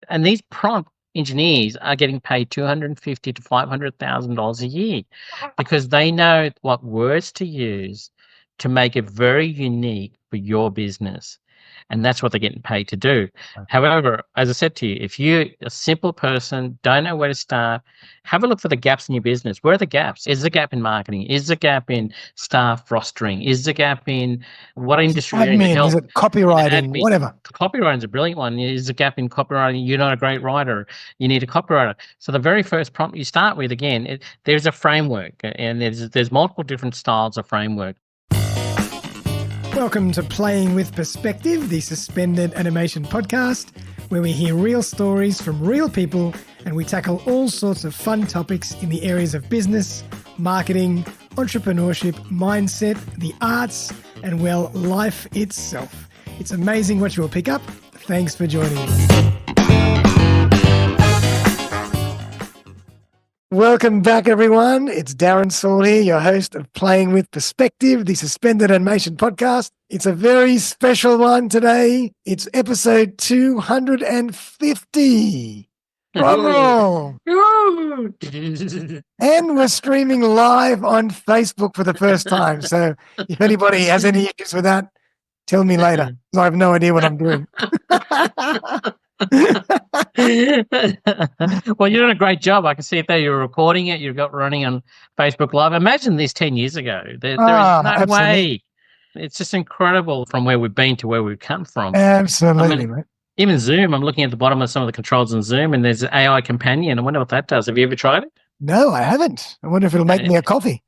And these prompt engineers are getting paid $250,000 to $500,000 a year because they know what words to use to make it very unique for your business. And that's what they're getting paid to do. However, as I said to you, if you're a simple person, don't know where to start, have a look for the gaps in your business. Where are the gaps? Is the gap in marketing? Is the gap in staff rostering? Is the gap in what industry you're in? Admin, is it copywriting, whatever? Copywriting is a brilliant one. Is the gap in copywriting? You're not a great writer. You need a copywriter. So the very first prompt you start with, again, there's a framework, and there's multiple different styles of framework. Welcome to Playing with Perspective, the suspended animation podcast, where we hear real stories from real people and we tackle all sorts of fun topics in the areas of business, marketing, entrepreneurship, mindset, the arts, and, well, life itself. It's amazing what you will pick up. Thanks for joining us. Welcome back, everyone. It's Darren Saul here, your host of Playing with Perspective, the suspended animation podcast. It's a very special one today. It's episode 250. Drum roll. And we're streaming live on Facebook for the first time. So if anybody has any issues with that, tell me later. I have no idea what I'm doing. Well, you're doing a great job. I can see it there. You're recording it. You've got running on Facebook Live. Imagine this 10 years ago. There is no absolutely. way. It's just incredible from where we've been to where we've come from. Absolutely, mate. Even Zoom, I'm looking at the bottom of some of the controls in Zoom, and there's an AI companion. I wonder what that does. Have you ever tried it? No, I haven't. I wonder if it'll make me a coffee.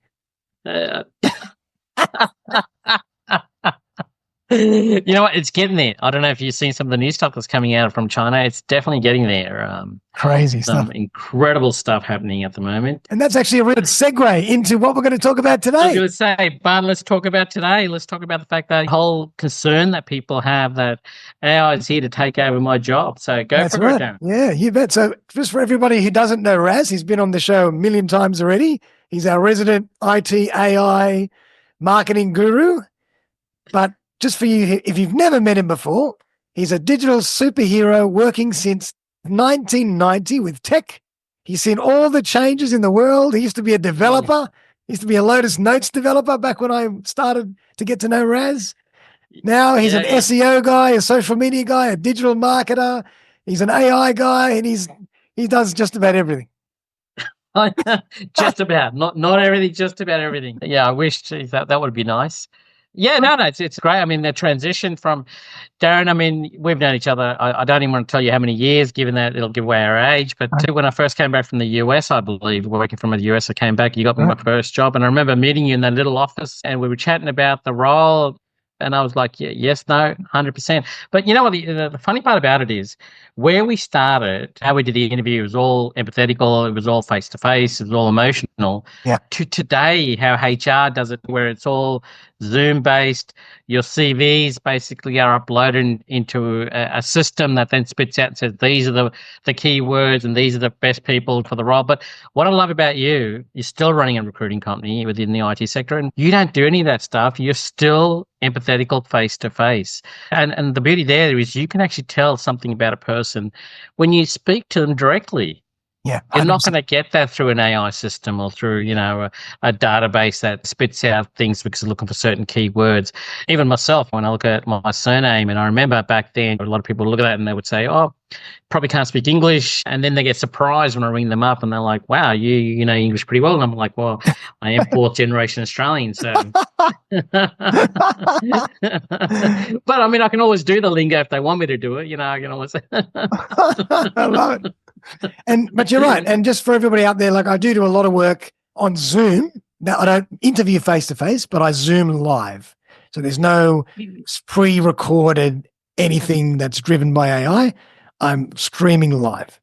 You know what? It's getting there. I don't know if you've seen some of the new stuff that's coming out from China. It's definitely getting there. Crazy stuff. Some incredible stuff happening at the moment. And that's actually a real segue into what we're going to talk about today. I was going to say, but let's talk about today. Let's talk about the fact that whole concern that people have that AI is here to take over my job. So go for it, Darren. Yeah, you bet. So just for everybody who doesn't know Razz, he's been on the show a million times already. He's our resident IT AI marketing guru. But just for you, if you've never met him before, he's a digital superhero working since 1990 with tech. He's seen all the changes in the world. He used to be a developer. He used to be a Lotus Notes developer back when I started to get to know Razz. Now he's an SEO guy, a social media guy, a digital marketer. He's an AI guy, and he does just about everything. Just about. Not everything, just about everything. Yeah, I wish that would be nice. Yeah, no, it's great. I mean, the transition from Darren, I mean, we've known each other. I don't even want to tell you how many years, given that it'll give away our age. But when I first came back from the US, I believe, working from the US, I came back, you got me my first job. And I remember meeting you in that little office and we were chatting about the role. And I was like, yeah, yes, no, 100%. But you know what? The funny part about it is where we started, how we did the interview, it was all empathetical. It was all face-to-face. It was all emotional. Yeah. To today, how HR does it, where it's all Zoom-based. Your CVs basically are uploaded into a system that then spits out and says, these are the keywords and these are the best people for the role. But what I love about you, you're still running a recruiting company within the IT sector, and you don't do any of that stuff. You're still empathetical face-to-face. And the beauty there is you can actually tell something about a person when you speak to them directly. Yeah, you're not going to get that through an AI system or through, a database that spits out things because it's looking for certain keywords. Even myself, when I look at my surname, and I remember back then, a lot of people look at that and they would say, oh, probably can't speak English. And then they get surprised when I ring them up and they're like, wow, you know English pretty well. And I'm like, well, I am fourth generation Australian. So, but I mean, I can always do the lingo if they want me to do it. I can always. I love it. But you're right. And just for everybody out there, like I do a lot of work on Zoom. Now I don't interview face to face, but I Zoom live. So there's no pre-recorded anything that's driven by AI. I'm streaming live.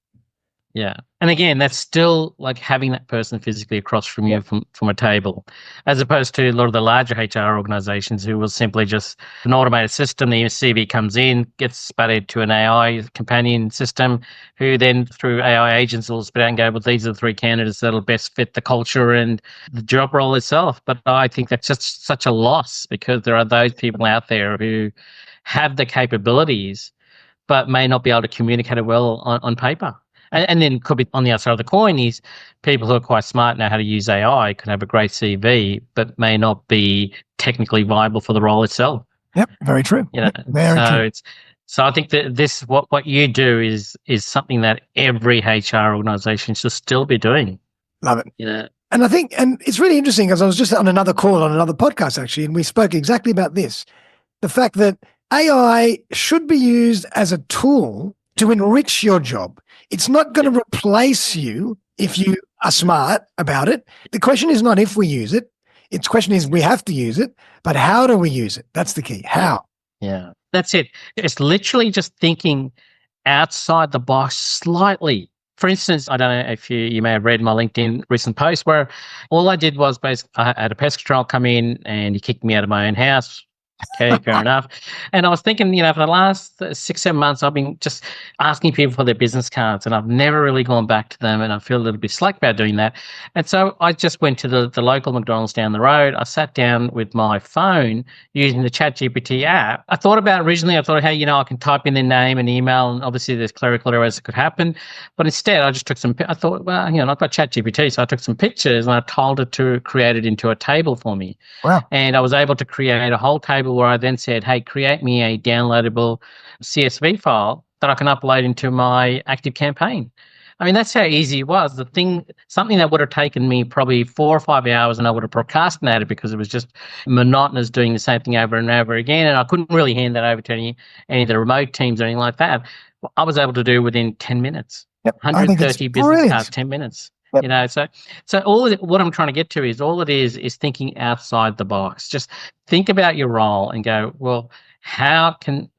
Yeah. And again, that's still like having that person physically across from you from a table, as opposed to a lot of the larger HR organizations who will simply just an automated system. The CV comes in, gets sputtered to an AI companion system, who then through AI agents will spit out and go, well, these are the three candidates that'll best fit the culture and the job role itself. But I think that's just such a loss because there are those people out there who have the capabilities but may not be able to communicate it well on paper. And then could be on the other side of the coin is people who are quite smart know how to use AI can have a great CV, but may not be technically viable for the role itself. Yep, very true. You know, very true. So I think that what you do is something that every HR organisation should still be doing. Love it. You know, and I think, and it's really interesting because I was just on another call on another podcast actually, and we spoke exactly about this: the fact that AI should be used as a tool to enrich your job. It's not going to replace you if you are smart about it. The question is not if we use it. Its question is we have to use it, but how do we use it? That's the key. How? Yeah, that's it. It's literally just thinking outside the box slightly. For instance, I don't know if you may have read my LinkedIn recent post where all I did was basically I had a pest control come in and he kicked me out of my own house. Okay, fair enough. And I was thinking, for the last 6-7 months, I've been just asking people for their business cards and I've never really gone back to them, and I feel a little bit slack about doing that. And so I just went to the local McDonald's down the road. I sat down with my phone using the ChatGPT app. I thought about originally, hey, I can type in their name and email, and obviously there's clerical errors that could happen. But instead, I just took I thought, well, I've got ChatGPT, so I took some pictures and I told it to create it into a table for me. Wow. And I was able to create a whole table where I then said, hey, create me a downloadable CSV file that I can upload into my active campaign. I mean, that's how easy it was. Something that would have taken me probably 4 or 5 hours and I would have procrastinated because it was just monotonous doing the same thing over and over again. And I couldn't really hand that over to any of the remote teams or anything like that. I was able to do within 10 minutes. Yep. 130 business cards, 10 minutes. Yep. So what I'm trying to get to is all it is thinking outside the box. Just think about your role and go, well, how can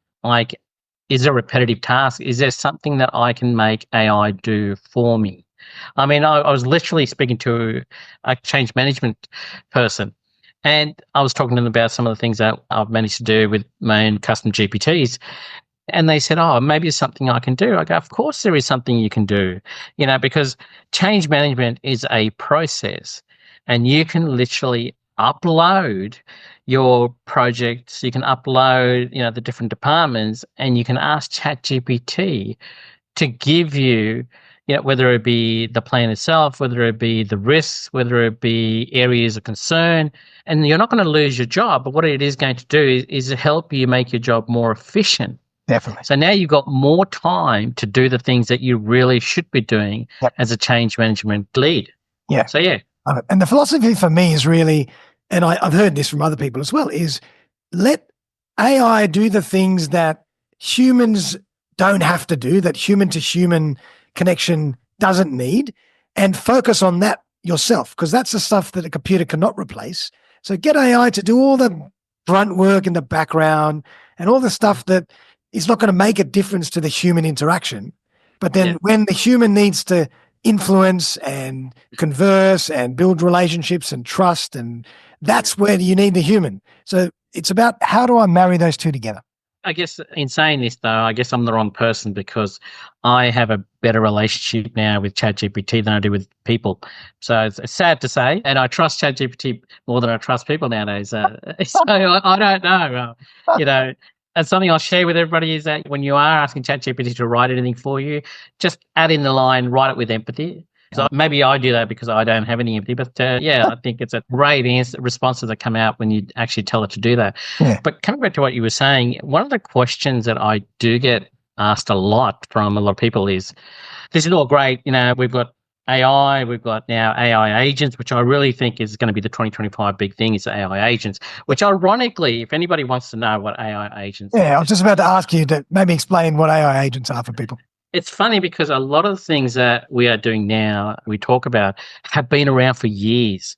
is there a repetitive task? Is there something that I can make AI do for me? I mean, I was literally speaking to a change management person, and I was talking to them about some of the things that I've managed to do with my own custom GPTs. And they said, oh, maybe it's something I can do. I go, of course there is something you can do, because change management is a process and you can literally upload your projects. You can upload, the different departments, and you can ask ChatGPT to give you, whether it be the plan itself, whether it be the risks, whether it be areas of concern. And you're not going to lose your job, but what it is going to do is help you make your job more efficient. Definitely. So now you've got more time to do the things that you really should be doing as a change management lead. Yeah. So, yeah. And the philosophy for me is really, and I've heard this from other people as well, is let AI do the things that humans don't have to do, that human-to-human connection doesn't need, and focus on that yourself, because that's the stuff that a computer cannot replace. So get AI to do all the grunt work in the background and all the stuff that is not going to make a difference to the human interaction. But then when the human needs to influence and converse and build relationships and trust, and that's where you need the human. So it's about how do I marry those two together? I guess in saying this, though, I guess I'm the wrong person because I have a better relationship now with ChatGPT than I do with people. So it's sad to say, and I trust ChatGPT more than I trust people nowadays. So I don't know, And something I'll share with everybody is that when you are asking ChatGPT to write anything for you, just add in the line, write it with empathy. So maybe I do that because I don't have any empathy, but I think it's a great responses that come out when you actually tell it to do that. Yeah. But coming back to what you were saying, one of the questions that I do get asked a lot from a lot of people is, this is all great, we've got AI, we've got now AI agents, which I really think is going to be the 2025 big thing, is AI agents, which ironically, if anybody wants to know what AI agents are. I was just about to ask you to maybe explain what AI agents are for people. It's funny because a lot of the things that we are doing now, we talk about, have been around for years.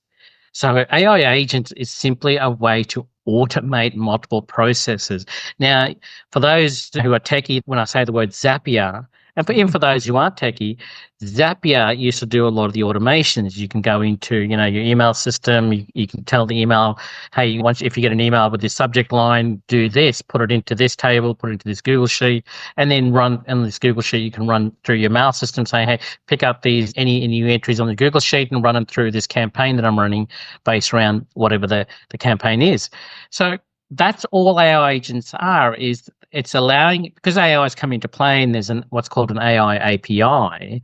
So AI agent is simply a way to automate multiple processes. Now, for those who are techie, when I say the word Zapier, and even for those who aren't techie, Zapier used to do a lot of the automations. You can go into, your email system. You can tell the email, hey, if you get an email with this subject line, do this, put it into this table, put it into this Google Sheet, and then run in this Google Sheet. You can run through your mail system saying, hey, pick up any new entries on the Google Sheet and run them through this campaign that I'm running based around whatever the campaign is. So that's all AI agents are, is it's allowing, because AI is coming into play, and there's what's called an AI API,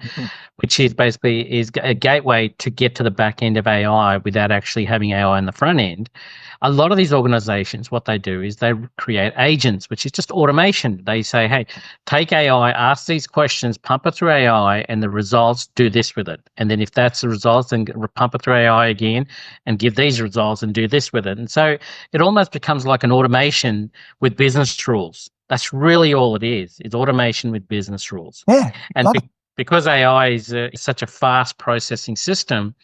which is basically is a gateway to get to the back end of AI without actually having AI on the front end. A lot of these organizations, what they do is they create agents, which is just automation. They say, hey, take AI, ask these questions, pump it through AI, and the results, do this with it. And then if that's the results, then pump it through AI again and give these results and do this with it. And so it almost becomes like an automation with business rules. That's really all it is. It's automation with business rules. Yeah. And because AI is such a fast processing system,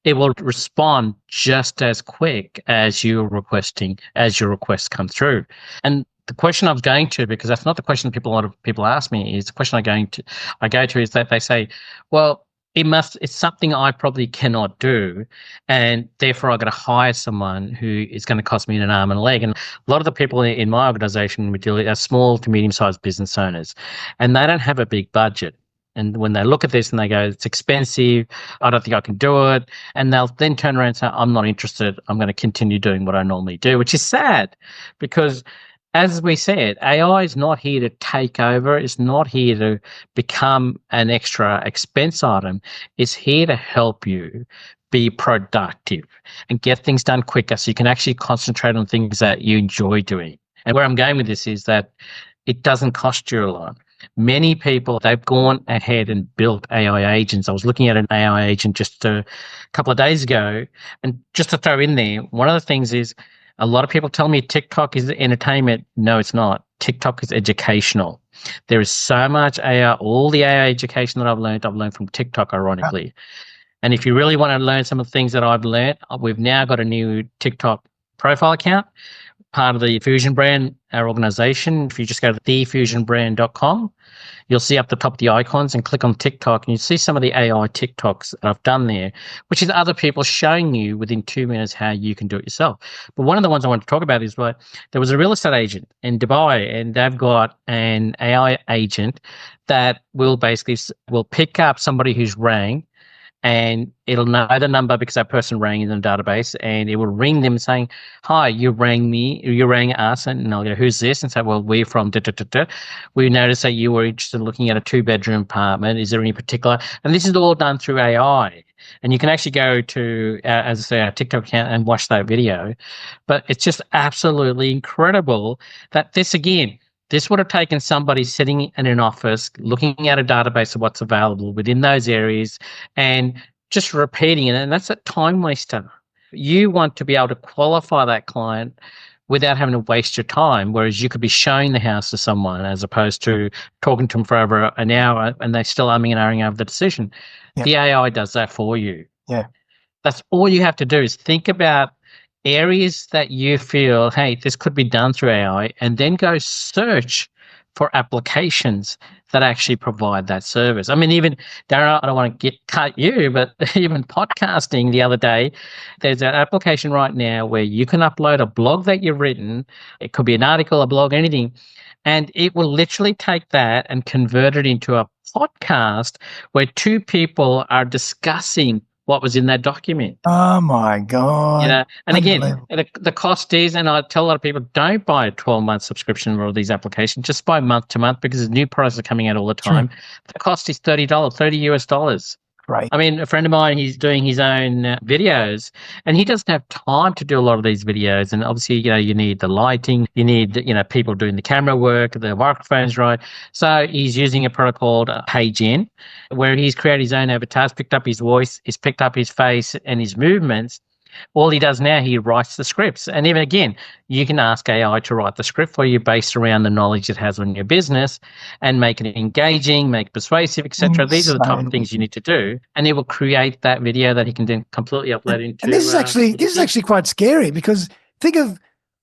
it will respond just as quick as your requests come through. And the question I was going to, because that's not the question a lot of people ask me, is the question I go to is that they say, well, it's something I probably cannot do, and therefore I've got to hire someone who is going to cost me an arm and a leg. And a lot of the people in my organization we deal with are small to medium-sized business owners, and they don't have a big budget. And when they look at this and they go, it's expensive, I don't think I can do it. And they'll then turn around and say, I'm not interested. I'm going to continue doing what I normally do, which is sad because, as we said, AI is not here to take over. It's not here to become an extra expense item. It's here to help you be productive and get things done quicker so you can actually concentrate on things that you enjoy doing. And where I'm going with this is that it doesn't cost you a lot. Many people, they've gone ahead and built AI agents. I was looking at an AI agent just a couple of days ago, and just to throw in there, one of the things is a lot of people tell me TikTok is entertainment. No, it's not. TikTok is educational. There is so much AI, all the AI education that I've learned from TikTok, ironically. And if you really want to learn some of the things that I've learned, we've now got a new TikTok profile account, part of the Fusion brand, our organization. If you just go to thefusionbrand.com, you'll see up the top the icons and click on TikTok, and you see some of the AI TikToks that I've done there, which is other people showing you within 2 minutes how you can do it yourself. But one of the ones I want to talk about is there was a real estate agent in Dubai, and they've got an AI agent that will pick up somebody who's rang, and it'll know the number because that person rang in the database, and it will ring them saying, hi, you rang us, and I'll go, who's this? And say, well, we're from da-da-da-da. We noticed that you were interested in looking at a 2-bedroom apartment. Is there any particular? And this is all done through AI. And you can actually go to, as I say, our TikTok account and watch that video. But it's just absolutely incredible that this would have taken somebody sitting in an office, looking at a database of what's available within those areas and just repeating it. And that's a time waster. You want to be able to qualify that client without having to waste your time, whereas you could be showing the house to someone as opposed to talking to them for over an hour and they're still umming and ahhing over the decision. Yeah. The AI does that for you. Yeah. That's all you have to do is think about areas that you feel, hey, this could be done through AI, and then go search for applications that actually provide that service. I mean, even, Darren, I don't want to cut you, but even podcasting the other day, there's an application right now where you can upload a blog that you've written. It could be an article, a blog, anything, and it will literally take that and convert it into a podcast where 2 people are discussing what was in that document. Oh my God. And again, the cost is, and I tell a lot of people, don't buy a 12-month subscription for all these applications, just buy month to month because new products are coming out all the time. True. The cost is $30 US. Right. I mean, a friend of mine, he's doing his own videos, and he doesn't have time to do a lot of these videos. And obviously, you need the lighting, you need, people doing the camera work, the microphones, right? So he's using a product called PageN, where he's created his own avatars, picked up his voice, he's picked up his face and his movements. All he does now, he writes the scripts. And even again, you can ask AI to write the script for you based around the knowledge it has on your business and make it engaging, make it persuasive, etc. These are the type of things you need to do. And it will create that video that he can then completely upload into. And this is actually quite scary because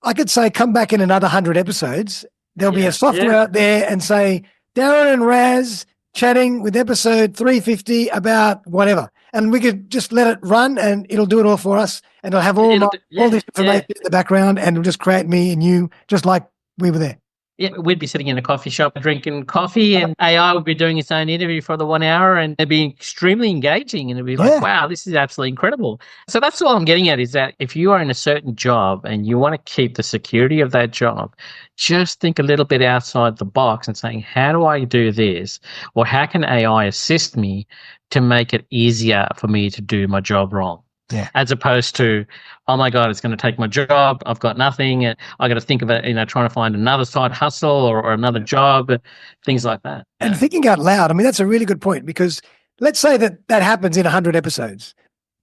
I could say, come back in another 100 episodes. There'll be a software out there and say, Darren and Razz chatting with episode 350 about whatever. And we could just let it run and it'll do it all for us. And it'll have all this information in the background and it'll just create me and you just like we were there. Yeah, we'd be sitting in a coffee shop drinking coffee, and AI would be doing its own interview for the 1 hour, and it'd be extremely engaging, and it'd be like, wow, this is absolutely incredible. So that's all I'm getting at, is that if you are in a certain job and you want to keep the security of that job, just think a little bit outside the box and saying, how do I do this? Or how can AI assist me to make it easier for me to do my job wrong? Yeah. As opposed to, oh my God, it's going to take my job. I've got nothing. And I got to think about, trying to find another side hustle or another job, things like that. And thinking out loud, I mean, that's a really good point, because let's say that happens in 100 episodes.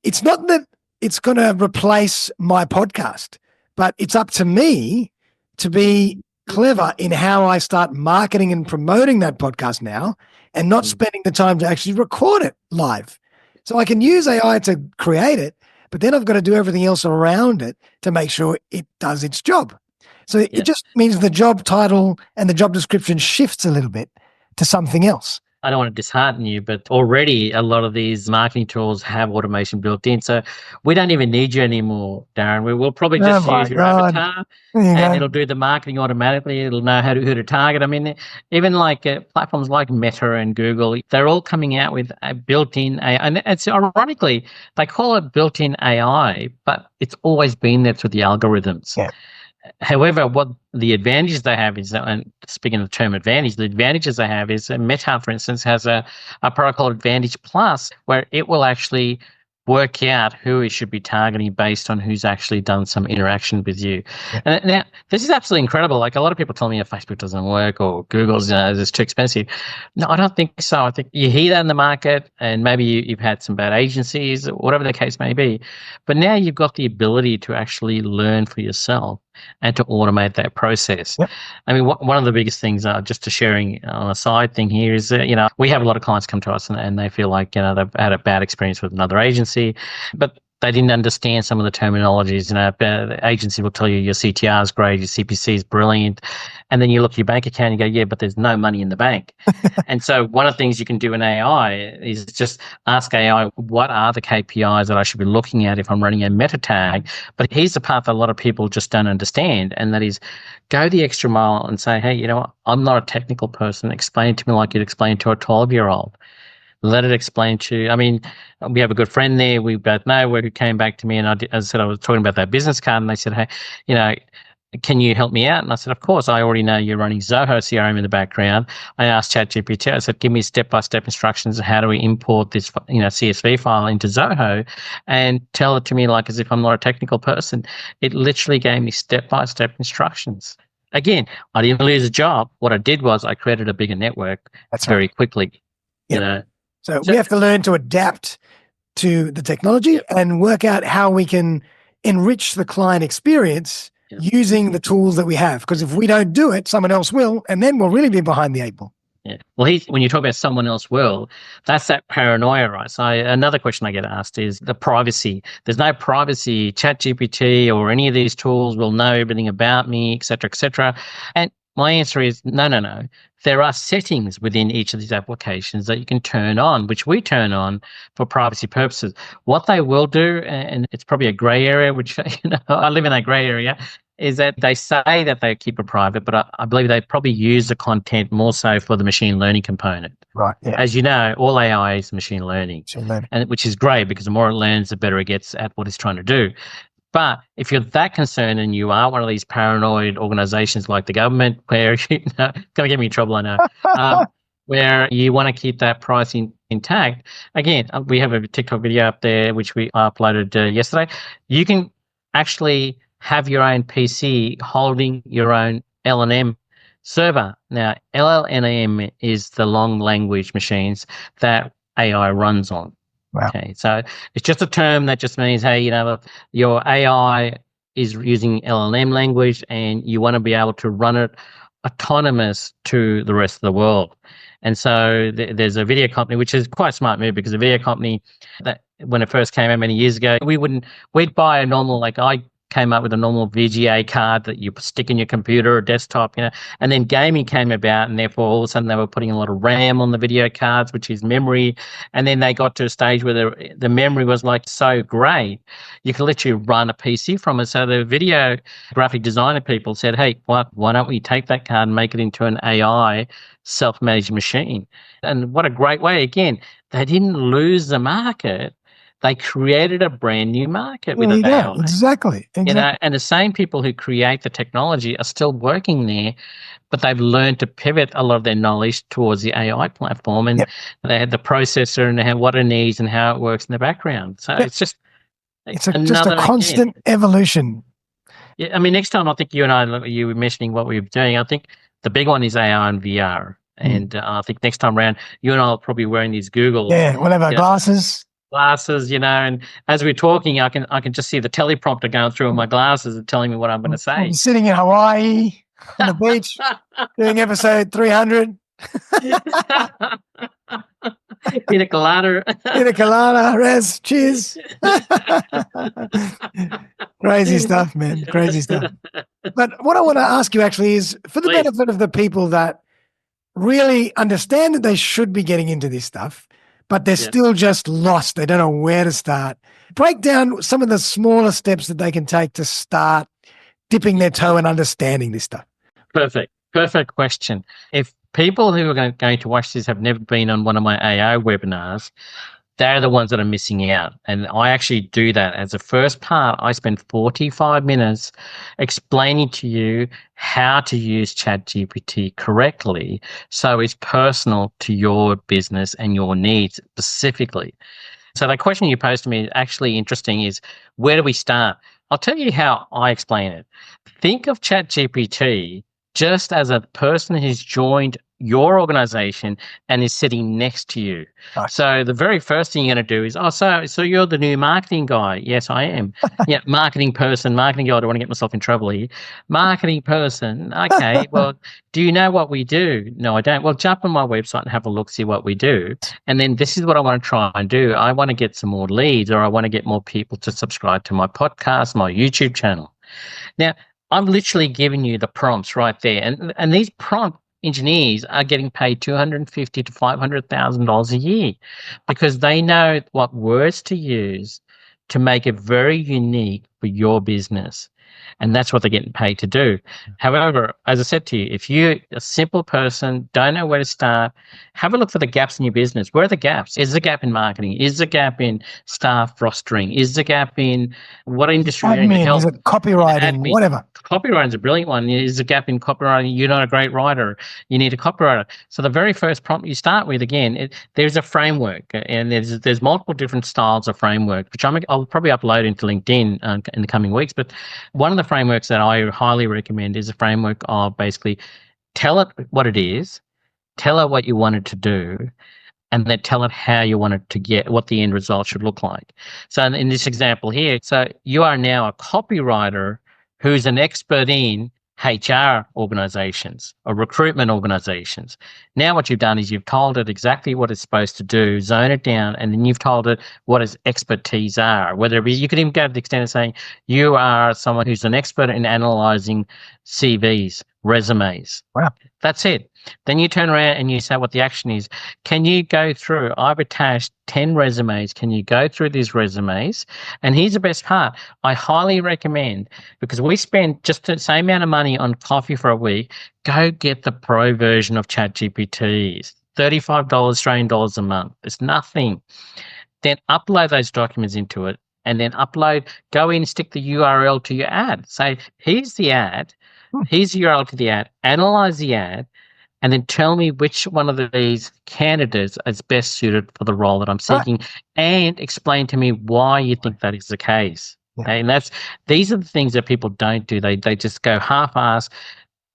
It's not that it's going to replace my podcast, but it's up to me to be clever in how I start marketing and promoting that podcast now, and not spending the time to actually record it live. So I can use AI to create it, but then I've got to do everything else around it to make sure it does its job. So it just means the job title and the job description shifts a little bit to something else. I don't want to dishearten you, but already a lot of these marketing tools have automation built in. So we don't even need you anymore, Darren. We will probably just use your avatar, and it'll do the marketing automatically. It'll know who to target. I mean, even like platforms like Meta and Google, they're all coming out with a built-in AI. And it's ironically, they call it built-in AI, but it's always been there through the algorithms. Yeah. However, what the advantages they have is, and speaking of the term advantage, the advantages they have is Meta, for instance, has a product called Advantage Plus, where it will actually work out who it should be targeting based on who's actually done some interaction with you. Yeah. And now, this is absolutely incredible. Like, a lot of people tell me that Facebook doesn't work or Google's it's too expensive. No, I don't think so. I think you hear that in the market, and maybe you've had some bad agencies, whatever the case may be. But now you've got the ability to actually learn for yourself and to automate that process. Yep. I mean, one of the biggest things, just to sharing on a side thing here, is that, we have a lot of clients come to us and they feel like, they've had a bad experience with another agency, but they didn't understand some of the terminologies. The agency will tell you your CTR is great, your CPC is brilliant. And then you look at your bank account and you go, yeah, but there's no money in the bank. And so one of the things you can do in AI is just ask AI, what are the KPIs that I should be looking at if I'm running a meta tag? But here's the part that a lot of people just don't understand. And that is, go the extra mile and say, hey, you know what? I'm not a technical person. Explain it to me like you'd explain to a 12-year-old. Let it explain to you. I mean, we have a good friend there. We both know, who came back to me, and as I said, I was talking about that business card, and they said, hey, can you help me out? And I said, of course. I already know you're running Zoho CRM in the background. I asked ChatGPT, I said, give me step-by-step instructions. How do we import this, CSV file into Zoho, and tell it to me like as if I'm not a technical person. It literally gave me step-by-step instructions. Again, I didn't lose a job. What I did was I created a bigger network very quickly. Yep. So we have to learn to adapt to the technology and work out how we can enrich the client experience using the tools that we have. Because if we don't do it, someone else will, and then we'll really be behind the eight ball. Yeah. Well, when you talk about someone else will, that's that paranoia, right? So another question I get asked is the privacy. There's no privacy. ChatGPT or any of these tools will know everything about me, et cetera, et cetera. And my answer is no. There are settings within each of these applications that you can turn on, which we turn on for privacy purposes. What they will do, and it's probably a gray area, which I live in that gray area, is that they say that they keep it private, but I believe they probably use the content more so for the machine learning component. Right. Yeah. As you know, all AI is machine learning. And which is great, because the more it learns, the better it gets at what it's trying to do. But if you're that concerned and you are one of these paranoid organizations like the government, where going to get me in trouble, I know, where you want to keep that pricing intact, again, we have a TikTok video up there which we uploaded yesterday. You can actually have your own PC holding your own LLM server. Now, LLM is the long language machines that AI runs on. Wow. Okay, so it's just a term that just means, hey, your AI is using LLM language, and you want to be able to run it autonomous to the rest of the world. And so there's a video company, which is quite a smart move, because a video company that when it first came out many years ago, we'd buy a normal, like I came up with a normal VGA card that you stick in your computer or desktop, and then gaming came about, and therefore all of a sudden they were putting a lot of RAM on the video cards, which is memory. And then they got to a stage where the memory was like so great, you could literally run a PC from it. So the video graphic designer people said, hey, why don't we take that card and make it into an AI self-managed machine? And what a great way. Again, they didn't lose the market. They created a brand new market with AI. Exactly. And the same people who create the technology are still working there, but they've learned to pivot a lot of their knowledge towards the AI platform, and they had the processor and what it needs and how it works in the background. So it's just just a constant evolution. Yeah, I mean, next time I think you were mentioning what we were doing. I think the big one is AR and VR. And I think next time around, you and I will probably be wearing these Googles. Yeah, we'll have our glasses. And as we're talking, I can just see the teleprompter going through my glasses and telling me what I'm going to say. I'm sitting in Hawaii on the beach doing episode 300. Pina colada. Pina colada, Razz, cheers. Crazy stuff, man. Crazy stuff. But what I want to ask you actually is, for the benefit of the people that really understand that they should be getting into this stuff, but they're still just lost. They don't know where to start. Break down some of the smaller steps that they can take to start dipping their toe and understanding this stuff. Perfect question. If people who are going to watch this have never been on one of my AI webinars, they're the ones that are missing out. And I actually do that. As a first part, I spend 45 minutes explaining to you how to use ChatGPT correctly so it's personal to your business and your needs specifically. So the question you posed to me is actually interesting, is where do we start? I'll tell you how I explain it. Think of ChatGPT just as a person who's joined your organization and is sitting next to you. Right. So the very first thing you're going to do is, so you're the new marketing guy. Yes, I am. Yeah, marketing person, marketing guy. I don't want to get myself in trouble here. Marketing person. Okay, well, do you know what we do? No, I don't. Well, jump on my website and have a look, see what we do. And then this is what I want to try and do. I want to get some more leads, or I want to get more people to subscribe to my podcast, my YouTube channel. Now, I'm literally giving you the prompts right there. And these prompt engineers are getting paid $250,000 to $500,000 a year because they know what words to use to make it very unique for your business. And that's what they're getting paid to do. However, as I said to you, if you're a simple person, don't know where to start, have a look for the gaps in your business. Where are the gaps? Is the gap in marketing? Is the gap in staff rostering? Is the gap in what industry? Admin, is it copywriting, whatever? Copywriting is a brilliant one. Is the gap in copywriting? You're not a great writer. You need a copywriter. So the very first prompt you start with, again, there's a framework, and there's multiple different styles of framework, which I'll probably upload into LinkedIn in the coming weeks. But one of the frameworks that I highly recommend is a framework of basically tell it what it is, tell it what you want it to do, and then tell it how you want it to get, what the end result should look like. So in this example here, so you are now a copywriter who's an expert in HR organizations or recruitment organizations. Now what you've done is you've told it exactly what it's supposed to do, zone it down, and then you've told it what its expertise are. Whether it be, you could even go to the extent of saying you are someone who's an expert in analyzing CVs, resumes. Wow. That's it. Then you turn around and you say what the action is. Can you go through, I've attached 10 resumes. Can you go through these resumes? And here's the best part. I highly recommend, because we spend just the same amount of money on coffee for a week, go get the pro version of ChatGPT. $35 Australian dollars a month. It's nothing. Then upload those documents into it, and then go in and stick the URL to your ad. Say, here's the ad. Here's the URL to the ad. Analyze the ad. And then tell me which one of these candidates is best suited for the role that I'm seeking, and explain to me why you think that is the case. Yeah. Okay? And these are the things that people don't do. They just go half-ass.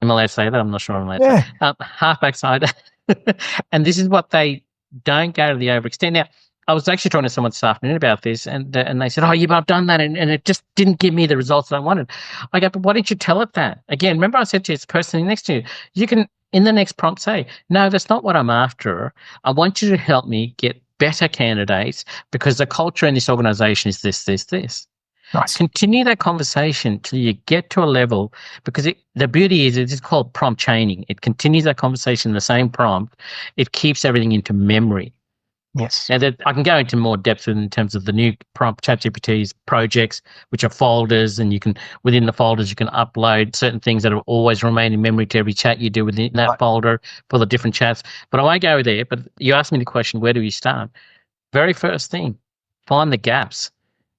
Am I allowed to say that? I'm not sure I'm allowed to say. Half backside. And this is what they don't go to the overextend. Now, I was actually talking to someone this afternoon about this, and they said, oh, yeah, but I've done that, and it just didn't give me the results that I wanted. I go, but why didn't you tell it that? Again, remember I said to you, it's the person next to you. You can, in the next prompt, say, no, that's not what I'm after. I want you to help me get better candidates because the culture in this organization is this, this, this. Nice. Continue that conversation till you get to a level, because the beauty is it's called prompt chaining. It continues that conversation, the same prompt. It keeps everything into memory. Yes. Now that I can go into more depth in terms of the new prompt ChatGPT's projects, which are folders, and you can, within the folders, you can upload certain things that will always remain in memory to every chat you do within that folder for the different chats. But I won't go there. But you asked me the question, where do you start? Very first thing, find the gaps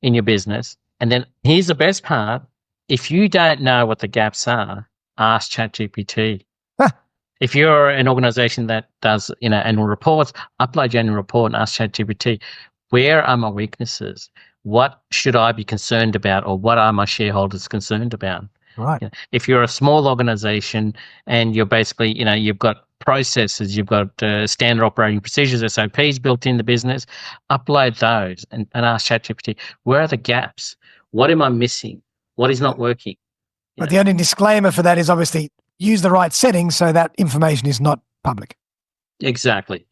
in your business. And then here's the best part. If you don't know what the gaps are, ask ChatGPT. If you're an organization that does, annual reports, upload your annual report and ask ChatGPT, where are my weaknesses? What should I be concerned about, or what are my shareholders concerned about? Right. If you're a small organization and you're basically, you've got processes, you've got standard operating procedures, SOPs built in the business, upload those and ask ChatGPT, where are the gaps? What am I missing? What is not working? But the only disclaimer for that is obviously use the right settings so that information is not public. Exactly.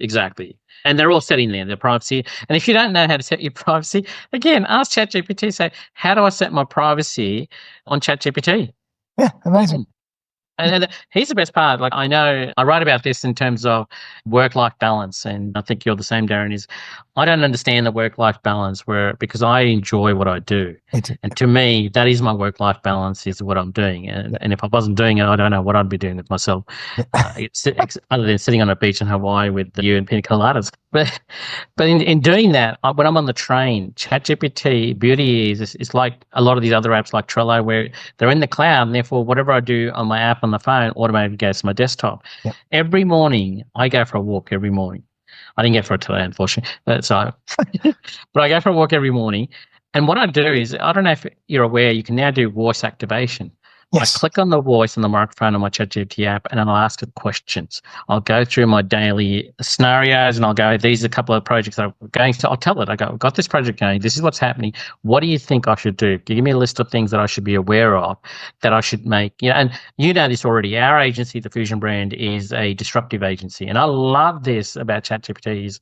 And they're all set in there, their privacy. And if you don't know how to set your privacy, again, ask ChatGPT, say, how do I set my privacy on ChatGPT? Yeah, amazing. And here's the best part. Like, I know I write about this in terms of work-life balance, and I think you're the same, Darren, is I don't understand the work-life balance because I enjoy what I do. And to me, that is my work-life balance, is what I'm doing. And if I wasn't doing it, I don't know what I'd be doing with myself, other than sitting on a beach in Hawaii with you and pina coladas. But in doing that, when I'm on the train, ChatGPT, beauty is it's like a lot of these other apps like Trello, where they're in the cloud, and therefore whatever I do on my app on the phone automatically goes to my desktop. Yep. Every morning, I go for a walk every morning. I didn't go for it today, unfortunately. But I go for a walk every morning. And what I do is, I don't know if you're aware, you can now do voice activation. Yes. I click on the voice on the microphone on my ChatGPT app, and I'll ask it questions. I'll go through my daily scenarios, and I'll go, these are a couple of projects that I'm going to. I'll tell it, I go, I've got this project going. This is what's happening. What do you think I should do? Give me a list of things that I should be aware of, that I should make. And you know this already. Our agency, the Fusion brand, is a disruptive agency. And I love this about ChatGPT is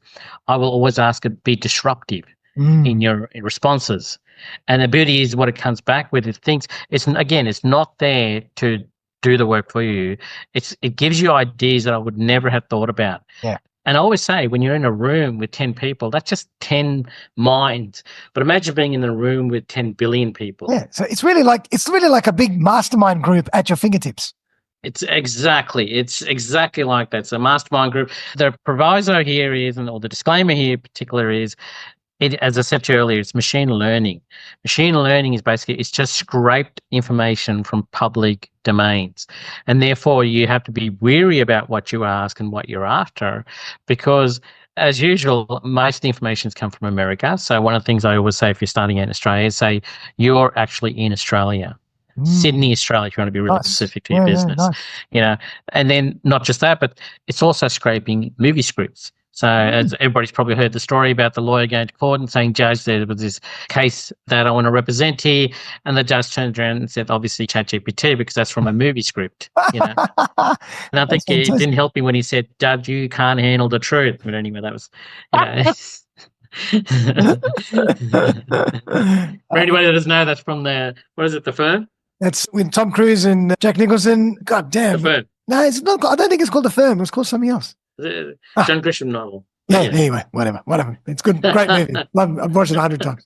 I will always ask it, be disruptive in your responses. And the beauty is what it comes back with. It thinks it's not there to do the work for you. It gives you ideas that I would never have thought about. Yeah. And I always say, when you're in a room with 10 people, that's just 10 minds. But imagine being in a room with 10 billion people. Yeah. So it's really like a big mastermind group at your fingertips. It's exactly like that. It's a mastermind group. The proviso here is, or the disclaimer here in particular is, as I said to you earlier, it's machine learning. Machine learning is basically, it's just scraped information from public domains. And therefore, you have to be wary about what you ask and what you're after, because as usual, most of the information's come from America. So one of the things I always say if you're starting out in Australia is say, you're actually in Australia. Sydney, Australia, if you want to be really specific to your business. Nice. And then not just that, but it's also scraping movie scripts. So as everybody's probably heard the story about the lawyer going to court and saying, Judge, there was this case that I want to represent here. And the judge turned around and said, obviously, ChatGPT, because that's from a movie script. And I think it didn't help me when he said, Judge, you can't handle the truth. But anyway, that was, for anybody that doesn't know, that's from the Firm? That's with Tom Cruise and Jack Nicholson. God damn. The Firm. No, it's not. I don't think it's called The Firm. It was called something else. John Grisham novel. Yeah, anyway, whatever. It's good. Great movie. I've watched it 100 times.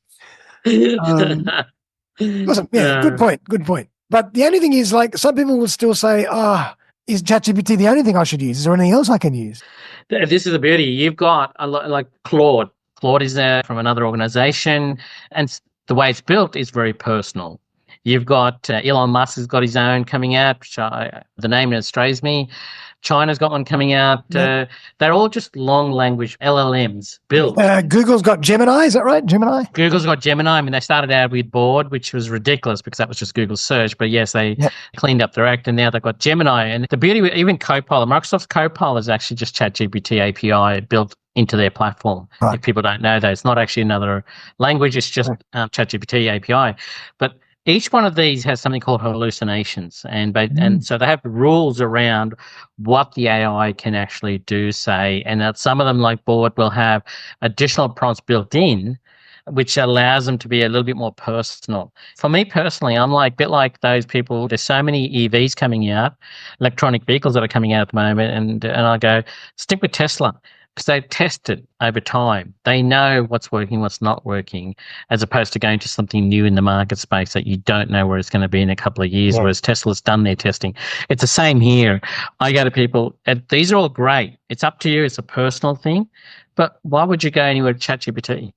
Awesome. Yeah, good point. But the only thing is, like, some people will still say, is ChatGPT the only thing I should use? Is there anything else I can use? This is the beauty. You've got a lot, like Claude. Claude is from another organization, and the way it's built is very personal. You've got Elon Musk has got his own coming out. The name estrays me. China's got one coming out. They're all just long language LLMs built. Google's got Gemini. Is that right? Gemini? Google's got Gemini. I mean, they started out with Board, which was ridiculous because that was just Google search. But yes, they cleaned up their act, and now they've got Gemini. And the beauty with even Copilot, Microsoft's Copilot is actually just ChatGPT API built into their platform. Right. If people don't know that, it's not actually another language. It's just ChatGPT API. But each one of these has something called hallucinations, and so they have rules around what the AI can actually do, say, and that some of them, like Board, will have additional prompts built in which allows them to be a little bit more personal. For me personally, I'm like a bit like those people. There's so many EVs coming out, electronic vehicles that are coming out at the moment, and I go, stick with Tesla because they test it over time. They know what's working, what's not working, as opposed to going to something new in the market space that you don't know where it's going to be in a couple of years, whereas Tesla's done their testing. It's the same here. I go to people, and these are all great. It's up to you. It's a personal thing. But why would you go anywhere with ChatGPT?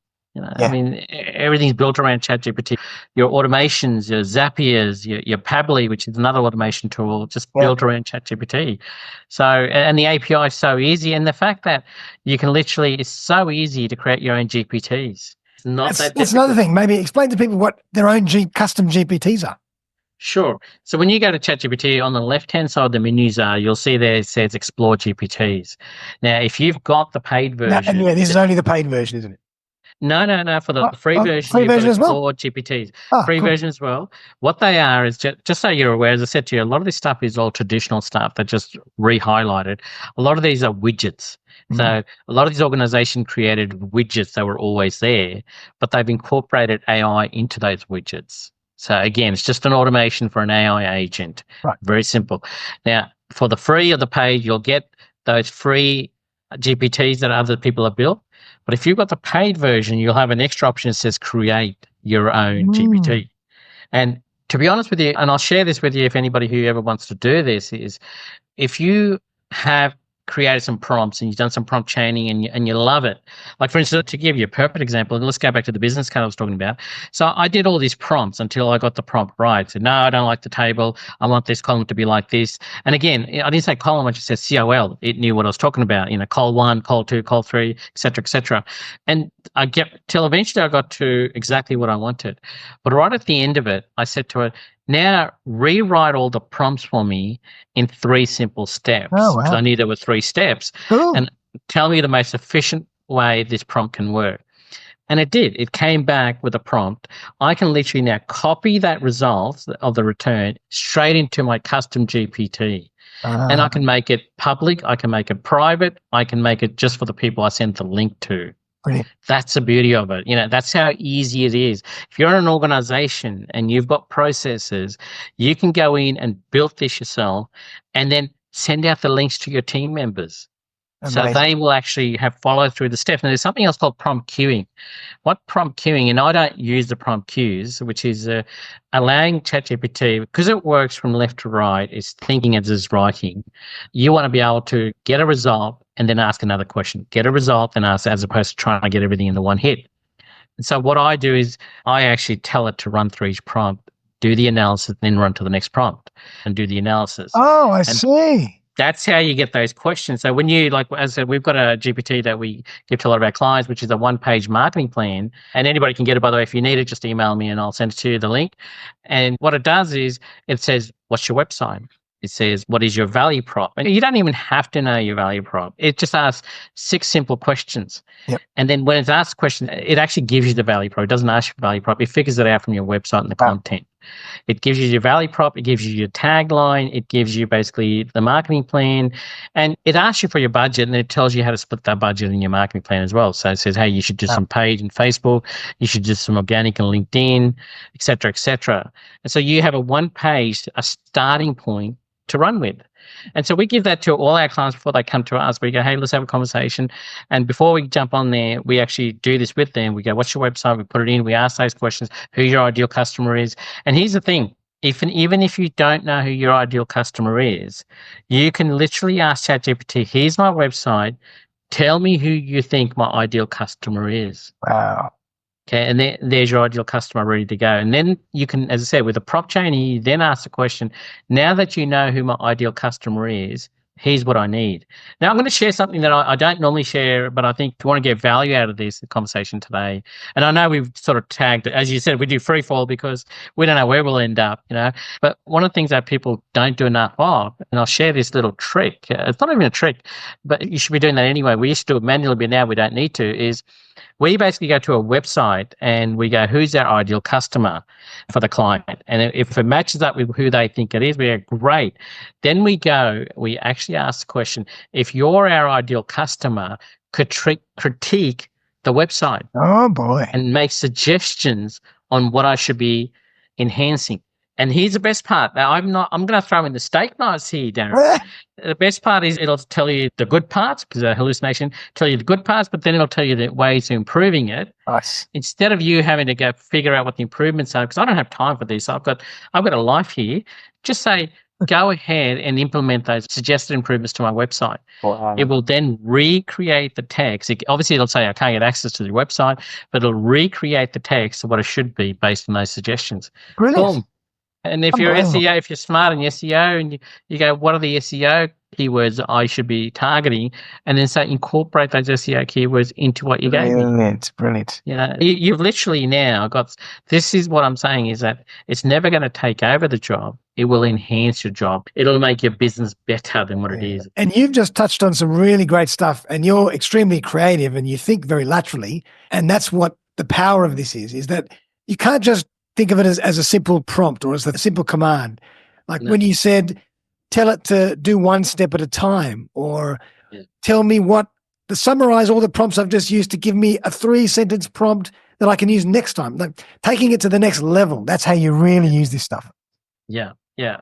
I mean, everything's built around ChatGPT. Your automations, your Zapiers, your Pabbly, which is another automation tool, just built around ChatGPT. So, and the API is so easy. And the fact that you can literally, it's so easy to create your own GPTs. It's not that difficult. That's another thing. Maybe explain to people what their own custom GPTs are. Sure. So when you go to ChatGPT, on the left-hand side of the menus you'll see there it says Explore GPTs. Now, if you've got the paid version... and this is only the paid version, isn't it? No. For the free version, free version as well? GPTs. Free version as well. What they are is, just so you're aware, as I said to you, a lot of this stuff is all traditional stuff that just re-highlighted. A lot of these are widgets. So a lot of these organizations created widgets that were always there, but they've incorporated AI into those widgets. So again, it's just an automation for an AI agent. Right. Very simple. Now, for the free or the paid, you'll get those free GPTs that other people have built. But if you've got the paid version, you'll have an extra option that says create your own GPT. And to be honest with you, and I'll share this with you if anybody who ever wants to do this, is if you have created some prompts and you've done some prompt chaining and you love it. Like, for instance, to give you a perfect example, let's go back to the business card I was talking about. So I did all these prompts until I got the prompt right. So no, I don't like the table. I want this column to be like this. And again, I didn't say column, I just said COL. It knew what I was talking about, col 1, col 2, col 3, et cetera, et cetera. And I get till eventually I got to exactly what I wanted. But right at the end of it, I said to it, now rewrite all the prompts for me in 3 simple steps. Oh, wow. I knew there were 3 steps. Cool. And tell me the most efficient way this prompt can work. And it did. It came back with a prompt. I can literally now copy that result of the return straight into my custom GPT. And I can make it public. I can make it private. I can make it just for the people I send the link to. Brilliant. That's the beauty of it. That's how easy it is. If you're in an organization and you've got processes, you can go in and build this yourself and then send out the links to your team members. Amazing. So they will actually have followed through the steps. Now, there's something else called prompt queuing. What prompt queuing, and I don't use the prompt queues, which is allowing ChatGPT, because it works from left to right, is thinking as is writing. You want to be able to get a result and then ask another question. Get a result and ask, as opposed to trying to get everything in the one hit. And so what I do is I actually tell it to run through each prompt, do the analysis, then run to the next prompt and do the analysis. Oh, I see. That's how you get those questions. So when you, like, as I said, we've got a GPT that we give to a lot of our clients, which is a 1-page marketing plan. And anybody can get it, by the way. If you need it, just email me and I'll send it to you, the link. And what it does is it says, what's your website? It says, what is your value prop? And you don't even have to know your value prop. It just asks 6 simple questions. Yep. And then when it asks questions, it actually gives you the value prop. It doesn't ask you for value prop. It figures it out from your website and the content. It gives you your value prop. It gives you your tagline. It gives you basically the marketing plan. And it asks you for your budget, and it tells you how to split that budget in your marketing plan as well. So it says, hey, you should do some paid in Facebook. You should do some organic on LinkedIn, et cetera, et cetera. And so you have a 1-page, a starting point to run with. And so we give that to all our clients before they come to us. We go, hey, let's have a conversation. And before we jump on there, we actually do this with them. We go, what's your website? We put it in. We ask those questions, who your ideal customer is. And here's the thing. Even if you don't know who your ideal customer is, you can literally ask ChatGPT, here's my website. Tell me who you think my ideal customer is. Wow. Okay, and there's your ideal customer ready to go. And then you can, as I said, with a prompt chain, you then ask the question, now that you know who my ideal customer is, here's what I need. Now, I'm going to share something that I don't normally share, but I think if you want to get value out of this conversation today, and I know we've sort of tagged, as you said, we do free fall because we don't know where we'll end up, But one of the things that people don't do enough of, and I'll share this little trick, it's not even a trick, but you should be doing that anyway. We used to do it manually, but now we don't need to, is we basically go to a website and we go, who's our ideal customer for the client? And if it matches up with who they think it is, we go, great. Then we actually ask the question, if you're our ideal customer, critique the website Oh boy. and make suggestions on what I should be enhancing. And here's the best part. Now, I'm going to throw in the steak knives here, Darren. The best part is it'll tell you the good parts, because a hallucination tell you the good parts, but then it'll tell you the ways to improving it. Nice. Instead of you having to go figure out what the improvements are, because I don't have time for this. I've got a life here. Just say, go ahead and implement those suggested improvements to my website. Wow. It will then recreate the text. Obviously, it'll say, I can't get access to the website, but it'll recreate the text of what it should be based on those suggestions. Brilliant. Boom. And if you're SEO, if you're smart in SEO and you go, what are the SEO keywords I should be targeting? And then say, incorporate those SEO keywords into what you gave me. Brilliant. You've literally now got, this is what I'm saying is that it's never going to take over the job. It will enhance your job. It'll make your business better than what it is. And you've just touched on some really great stuff, and you're extremely creative and you think very laterally. And that's what the power of this is that you can't just think of it as a simple prompt or as a simple command. Like when you said, tell it to do one step at a time, or tell me summarize all the prompts I've just used to give me a 3-sentence prompt that I can use next time. Like taking it to the next level. That's how you really use this stuff. Yeah.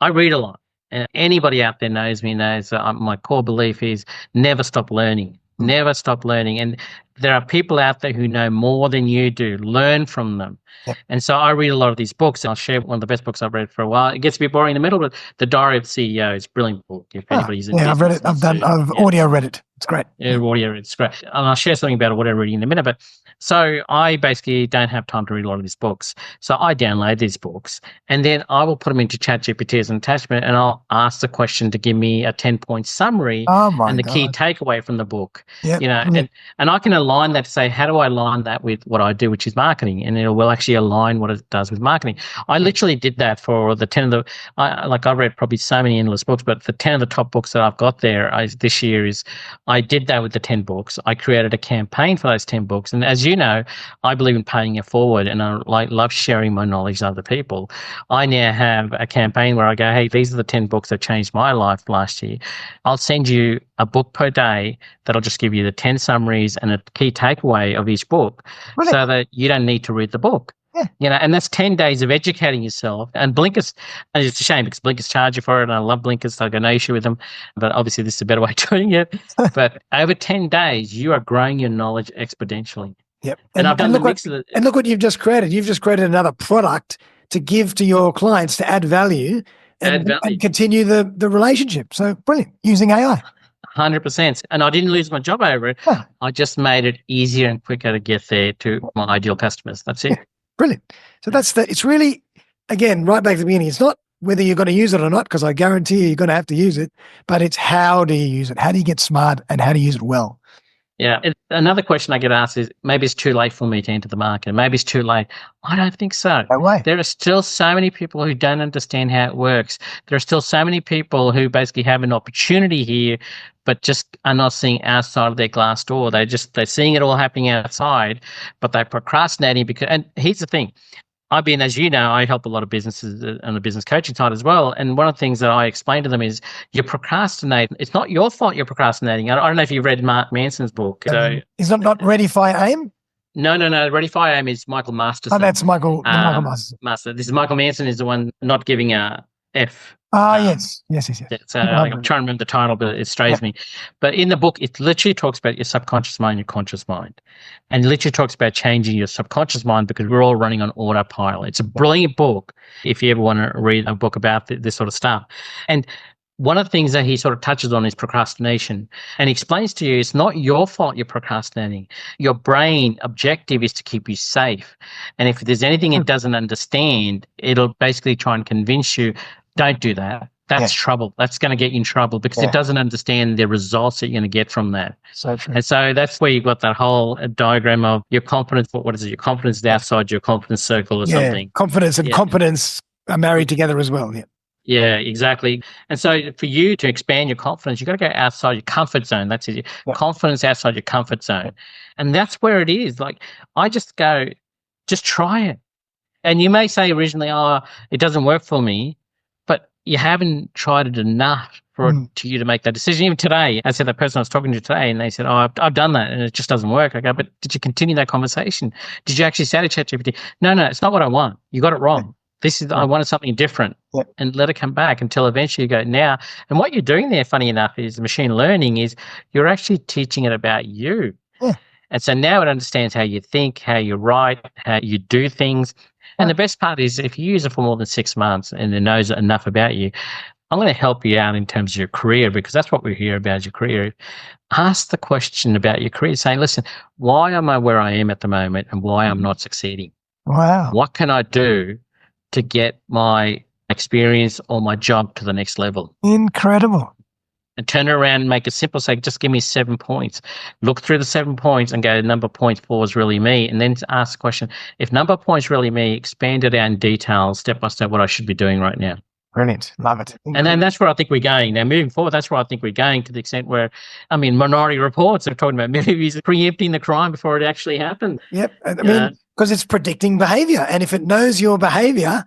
I read a lot. And anybody out there knows me, knows that my core belief is never stop learning. Never stop learning. And there are people out there who know more than you do. Learn from them. Yep. And so I read a lot of these books. I'll share one of the best books I've read for a while. It gets a bit boring in the middle, but The Diary of the CEO is a brilliant book. If anybody's in I've read it. I've audio read it. It's great. Yeah, audio, it's great. And I'll share something about what I'm reading in a minute. But so I basically don't have time to read a lot of these books. So I download these books and then I will put them into ChatGPT as an attachment, and I'll ask the question to give me a 10-point summary and the key takeaway from the book. Yep. And I can align that to say, how do I align that with what I do, which is marketing? And it will actually align what it does with marketing. I literally did that for the 10 of the, I've read probably so many endless books, but the 10 of the top books that I've got there this year is, I did that with the 10 books. I created a campaign for those 10 books. And as you know, I believe in paying it forward, and I love sharing my knowledge with other people. I now have a campaign where I go, hey, these are the 10 books that changed my life last year. I'll send you a book per day that'll just give you the 10 summaries and a key takeaway of each book, so that you don't need to read the book. Yeah. And that's 10 days of educating yourself. And Blinkist, and it's a shame because Blinkist charge you for it, and I love Blinkist, so I've got no issue with them. But obviously, this is a better way of doing it. But over 10 days, you are growing your knowledge exponentially. Yep. And I've done look what you've just created. You've just created another product to give to your clients to add value and continue the relationship. So brilliant, using AI. 100%. And I didn't lose my job over it. Huh. I just made it easier and quicker to get there to my ideal customers. That's it. Yeah. Brilliant. So it's really, again, right back to the beginning. It's not whether you're going to use it or not, because I guarantee you're going to have to use it, but it's how do you use it? How do you get smart and how to use it well? Yeah. Another question I get asked is, maybe it's too late for me to enter the market. Maybe it's too late. I don't think so. No way. There are still so many people who don't understand how it works. There are still so many people who basically have an opportunity here, but just are not seeing outside of their glass door. They're seeing it all happening outside, but they're procrastinating and here's the thing. As you know, I help a lot of businesses on the business coaching side as well. And one of the things that I explain to them is, you procrastinate. It's not your fault you're procrastinating. I don't know if you've read Mark Manson's book. Is that not Ready, Fire, Aim? No. Ready, Fire, Aim is Michael Masterson. Oh, that's Michael Masterson. This is Michael Manson is the one not giving a F. Yes. So I'm trying to remember the title, but it strays me. But in the book, it literally talks about your subconscious mind, your conscious mind, and literally talks about changing your subconscious mind, because we're all running on autopilot. It's a brilliant book if you ever want to read a book about this sort of stuff. And one of the things that he sort of touches on is procrastination, and he explains to you it's not your fault you're procrastinating. Your brain objective is to keep you safe. And if there's anything it doesn't understand, it'll basically try and convince you, don't do that. That's trouble. That's going to get you in trouble, because it doesn't understand the results that you're going to get from that. So true. And so that's where you've got that whole diagram of your confidence. What is it? Your confidence is outside your confidence circle or something. Confidence and competence are married together as well. Yeah. Yeah, exactly. And so for you to expand your confidence, you've got to go outside your comfort zone. That's it. Confidence outside your comfort zone. And that's where it is. Like, I just go, just try it. And you may say originally, it doesn't work for me, but you haven't tried it enough to you to make that decision. Even today, I said the person I was talking to today, and they said, "Oh, I've done that, and it just doesn't work." I go, "But did you continue that conversation? Did you actually say to ChatGPT, no, it's not what I want. You got it wrong. I wanted something different," and let it come back until eventually you go now. And what you're doing there, funny enough, is machine learning is you're actually teaching it about you. Yeah. And so now it understands how you think, how you write, how you do things. And the best part is if you use it for more than 6 months and it knows enough about you, I'm going to help you out in terms of your career, because that's what we hear about your career. Ask the question about your career, saying, listen, why am I where I am at the moment and why I'm not succeeding? Wow. What can I do to get my experience or my job to the next level? Incredible. And turn it around and make it simple. Say, just give me 7 points. Look through the 7 points and go, number points 4 is really me. And then ask the question, if number points really me, expand it out in detail, step by step, what I should be doing right now. Brilliant. Love it. And then that's where I think we're going. Now, moving forward, that's where I think we're going, to the extent where, Minority Reports are talking about movies preempting the crime before it actually happened. Yep. I mean, because it's predicting behavior. And if it knows your behavior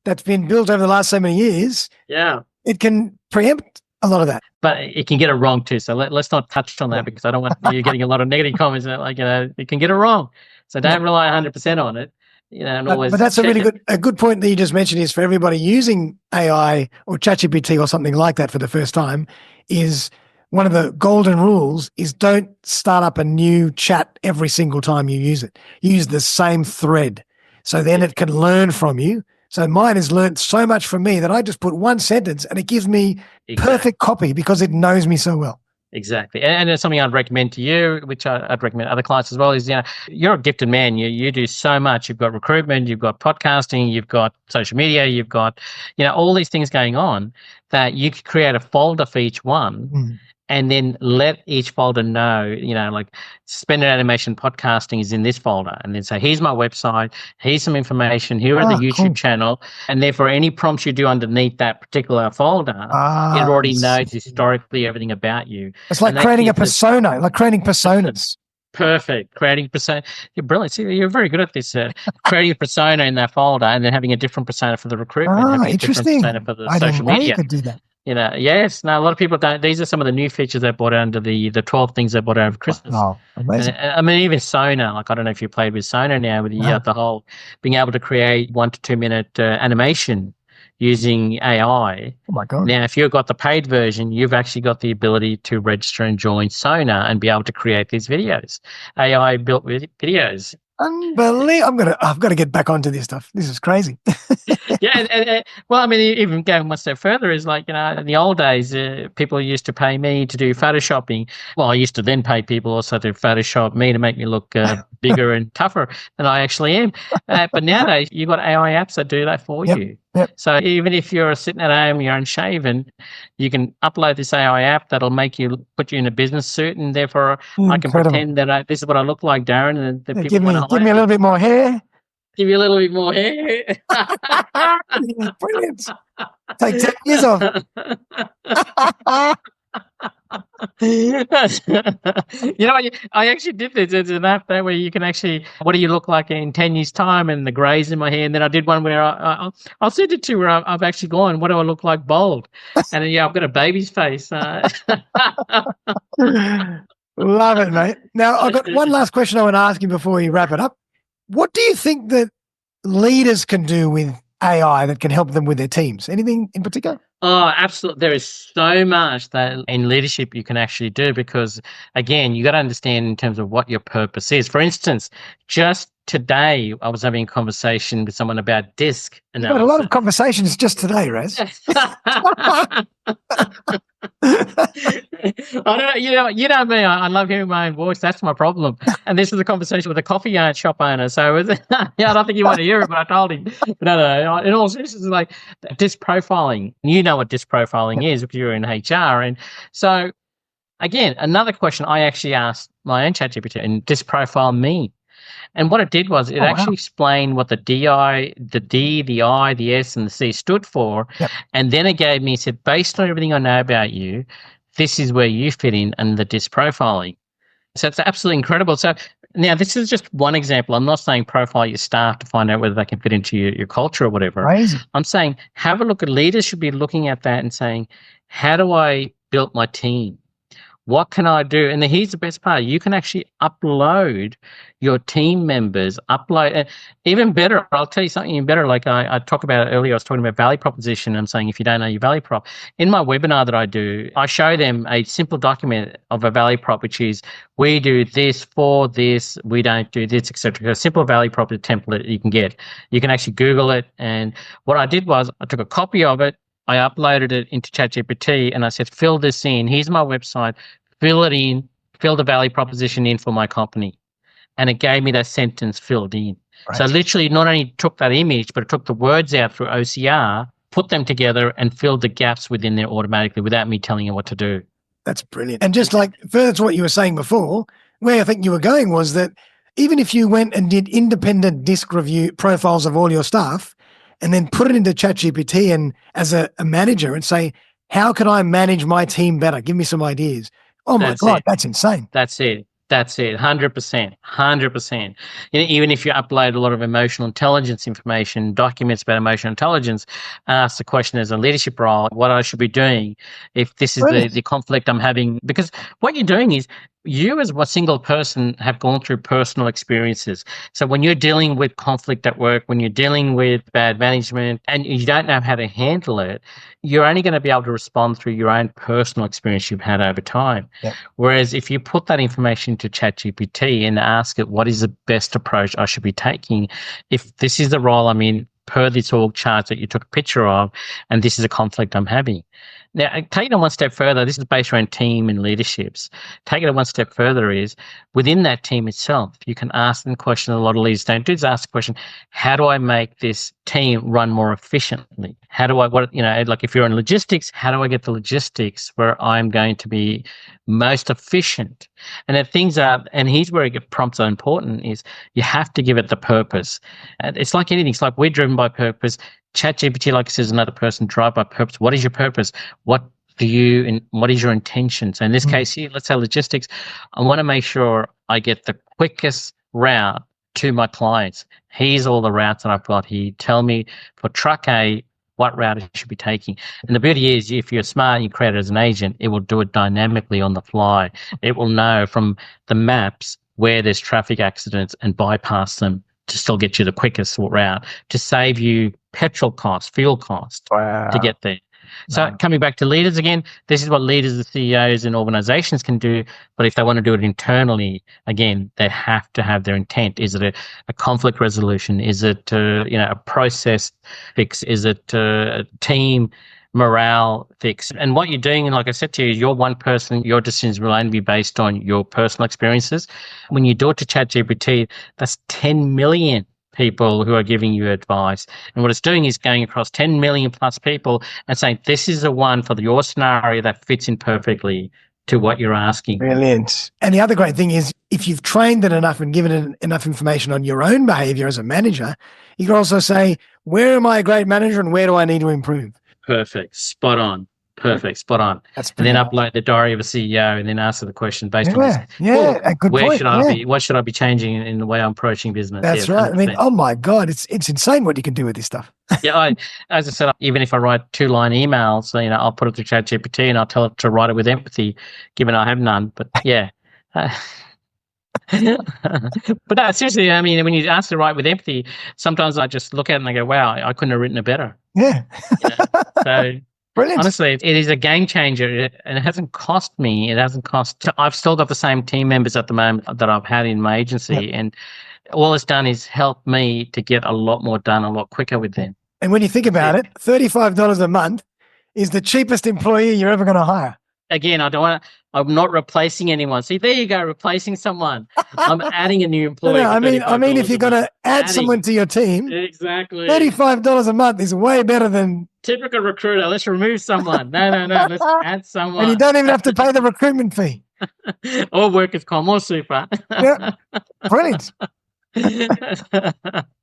that's been built over the last so many years, it can preempt a lot of that. But it can get it wrong too. So let's not touch on that, because I don't want you getting a lot of negative comments. It can get it wrong. So don't rely 100% on it. And always. But that's a good point that you just mentioned, is for everybody using AI or ChatGPT or something like that for the first time, is one of the golden rules is don't start up a new chat every single time you use it. Use the same thread. So then it can learn from you. So mine has learned so much from me that I just put one sentence and it gives me perfect copy because it knows me so well. Exactly. And it's something I'd recommend to you, which I'd recommend other clients as well, is, you're a gifted man. You do so much. You've got recruitment, you've got podcasting, you've got social media, you've got, all these things going on, that you could create a folder for each one. And then let each folder know, like Suspended Animation Podcasting is in this folder. And then say, here's my website, here's some information, here are the YouTube channel. And therefore, any prompts you do underneath that particular folder, it already knows historically everything about you. It's like creating a persona, like creating personas. Perfect. Creating persona. You're brilliant. See, you're very good at this. Creating a persona in that folder and then having a different persona for the recruitment. Having Interesting. A different persona for the social media. You could do that. Yes. Now, a lot of people don't. These are some of the new features they brought out under the 12 things they brought out over Christmas. Oh, amazing. And, even Sona, like, I don't know if you played with Sona now, with the whole being able to create 1 to 2 minute animation using AI. Oh my God. Now, if you've got the paid version, you've actually got the ability to register and join Sona and be able to create these videos, AI built videos. Unbelievable. I've got to get back onto this stuff. This is crazy. Even going one step further is, like, in the old days, people used to pay me to do photoshopping. Well, I used to then pay people also to Photoshop me to make me look bigger and tougher than I actually am. But nowadays, you've got AI apps that do that for you. Yep. So even if you're sitting at home, you're unshaven, you can upload this AI app that'll put you in a business suit, and therefore I can pretend that this is what I look like, Darren, and the people give me a little bit more hair. Give you a little bit more hair. Brilliant. Take 10 years off. I actually did this. There's an app there where you can actually, what do you look like in 10 years' time, and the greys in my hair. And then I did one where I'll send it to where I've actually gone, what do I look like bald? And then, I've got a baby's face. Love it, mate. Now, I've got one last question I want to ask you before we wrap it up. What do you think that leaders can do with AI that can help them with their teams? Anything in particular? Oh, absolutely. There is so much that in leadership you can actually do, because, again, you got to understand in terms of what your purpose is. For instance, just today I was having a conversation with someone about DISC analysis. You've had a lot of conversations just today, Razz. I don't, you know me. I love hearing my own voice. That's my problem. And this was a conversation with a coffee shop owner. So, I don't think you want to hear it, but I told him. No. In all seriousness, it's like DISC profiling. You know what DISC profiling is because you're in HR. And so, again, another question I actually asked my own ChatGPT, and DISC profile me. And what it did was it actually explained what the DI, the D, the I, the S, and the C stood for. Yep. And then it gave me, said, based on everything I know about you, this is where you fit in and the DISC profiling. So it's absolutely incredible. So now this is just one example. I'm not saying profile your staff to find out whether they can fit into your culture or whatever. Crazy. I'm saying have a look at leaders should be looking at that and saying, how do I build my team? What can I do? And here's the best part. You can actually upload your team members, even better. I'll tell you something even better. Like I talked about earlier, I was talking about value proposition. I'm saying if you don't know your value prop, in my webinar that I do, I show them a simple document of a value prop, which is we do this for this, we don't do this, etc. A simple value prop template you can get. You can actually Google it. And what I did was I took a copy of it, I uploaded it into ChatGPT, and I said, fill this in. Here's my website. Fill it in, fill the value proposition in for my company. And it gave me that sentence filled in. Right. So literally not only took that image, but it took the words out through OCR, put them together and filled the gaps within there automatically without me telling it what to do. That's brilliant. And just like further to what you were saying before, where I think you were going was that even if you went and did independent disc review profiles of all your staff and then put it into ChatGPT and as a manager and say, how can I manage my team better? Give me some ideas. Oh my God, that's insane. That's it. 100%. Even if you upload a lot of emotional intelligence information, documents about emotional intelligence, ask the question as a leadership role, what I should be doing if this is the conflict I'm having. Because what you're doing is you as a single person have gone through personal experiences. So when you're dealing with conflict at work, when you're dealing with bad management and you don't know how to handle it, you're only going to be able to respond through your own personal experience you've had over time. Yep. Whereas if you put that information into ChatGPT and ask it, what is the best approach I should be taking if this is the role I'm in per this org chart that you took a picture of, and this is a conflict I'm having. Now, take it one step further. This is based around team and leaderships. Take it one step further is within that team itself, you can ask them the question a lot of leaders don't do is ask the question, how do I make this team run more efficiently? How do I, like if you're in logistics, how do I get the logistics where I'm going to be most efficient? And if things are, and here's where prompts are important, is you have to give it the purpose. And it's like anything. It's like we're driven by purpose. ChatGPT, like I said, is another person drive by purpose. What is your purpose? What do you, and what is your intention? So in this case here, let's say logistics, I want to make sure I get the quickest route to my clients. Here's all the routes that I've got here. Tell me for truck A, what route it should be taking. And the beauty is if you're smart and you create it as an agent, it will do it dynamically on the fly. It will know from the maps where there's traffic accidents and bypass them to still get you the quickest route, to save you petrol cost, fuel cost to get there. So coming back to leaders again, this is what leaders and CEOs and organizations can do. But if they want to do it internally, again, they have to have their intent. Is it a conflict resolution? Is it a process fix? Is it a team morale fix? And what you're doing, and like I said to you, you're one person, your decisions will only be based on your personal experiences. When you do it to ChatGPT, that's 10 million people who are giving you advice. And what it's doing is going across 10 million plus people and saying, this is the one for your scenario that fits in perfectly to what you're asking. Brilliant. And the other great thing is if you've trained it enough and given it enough information on your own behavior as a manager, you can also say, where am I a great manager and where do I need to improve? Perfect. Spot on. That's and then upload the diary of a CEO and then answer the question based on this. A good point. What should I be changing in the way I'm approaching business? That's right. 100%. I mean, oh my God, it's insane what you can do with this stuff. As I said, even if I write 2-line emails, I'll put it through ChatGPT and I'll tell it to write it with empathy, given I have none. But yeah. But no, seriously, I mean, when you ask to write with empathy, sometimes I just look at it and I go, wow, I couldn't have written it better. Yeah. So brilliant. Honestly, it is a game changer, and it hasn't cost me. I've still got the same team members at the moment that I've had in my agency, and all it's done is help me to get a lot more done a lot quicker with them. And when you think about it, $35 a month is the cheapest employee you're ever going to hire. Again, I'm not replacing anyone. See, there you go, replacing someone. I'm adding a new employee. I mean, if you're going to add someone to your team, exactly, $35 a month is way better than typical recruiter. Let's remove someone. No. Let's add someone. And you don't even have to pay the recruitment fee. Or workers' comp or super. Yeah, brilliant.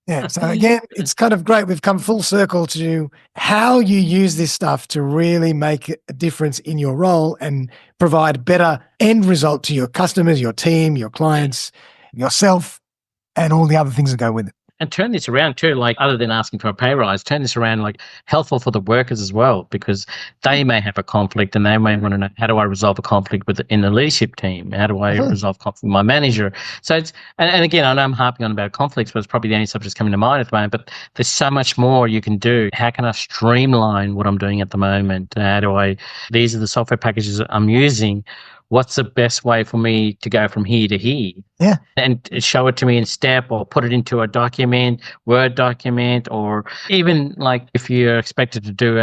Yeah. So again, it's kind of great. We've come full circle to how you use this stuff to really make a difference in your role and provide better end result to your customers, your team, your clients, yourself, and all the other things that go with it. And turn this around too, like other than asking for a pay rise, turn this around like helpful for the workers as well, because they may have a conflict and they may want to know, how do I resolve a conflict in the leadership team? How do I resolve conflict with my manager? So it's, and again, I know I'm harping on about conflicts, but it's probably the only subject that's coming to mind at the moment, but there's so much more you can do. How can I streamline what I'm doing at the moment? These are the software packages that I'm using. What's the best way for me to go from here to here? Yeah. And show it to me in step, or put it into a document, Word document, or even like if you're expected to do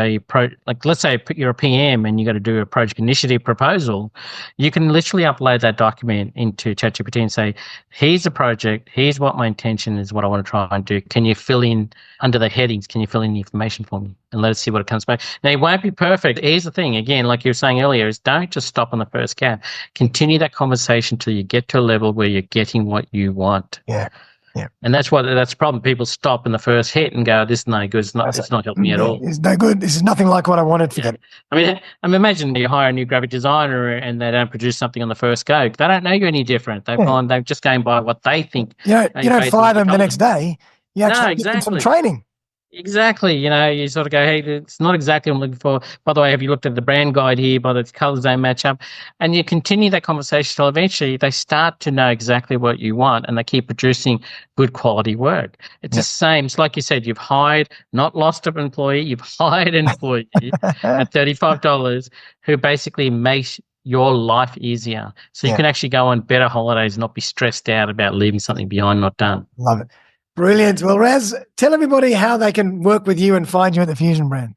like let's say you're a PM and you got to do a project initiative proposal, you can literally upload that document into ChatGPT and say, here's the project, here's what my intention is, what I want to try and do. Can you fill in under the headings? Can you fill in the information for me? And let us see what it comes back. Now, it won't be perfect. Here's the thing, again, like you were saying earlier, is don't just stop on the first gap. Continue that conversation till you get to a level where you're getting what you want. Yeah. Yeah. And that's the problem. People stop in the first hit and go, this is no good. It's not helping me at all. It's no good. This is nothing like what I wanted. Forget it. I mean, imagine you hire a new graphic designer and they don't produce something on the first go. They don't know you any different. They're just going by what they think. You don't fire them the next day. You actually give them some training. Exactly. You sort of go, hey, it's not exactly what I'm looking for. By the way, have you looked at the brand guide here? By the colors they match up. And you continue that conversation till eventually they start to know exactly what you want and they keep producing good quality work. It's the same. It's like you said, you've hired, not lost an employee, you've hired an employee at $35 who basically makes your life easier. So you can actually go on better holidays and not be stressed out about leaving something behind not done. Love it. Brilliant. Well, Razz, tell everybody how they can work with you and find you at the Fusion brand.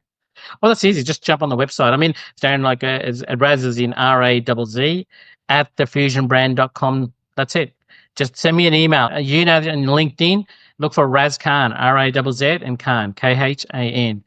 Well, that's easy. Just jump on the website. I mean, Darren, like Razz is in RAZZ at thefusionbrand.com. That's it. Just send me an email. On LinkedIn, look for Razz Khan, RAZZ, and Khan, KHAN.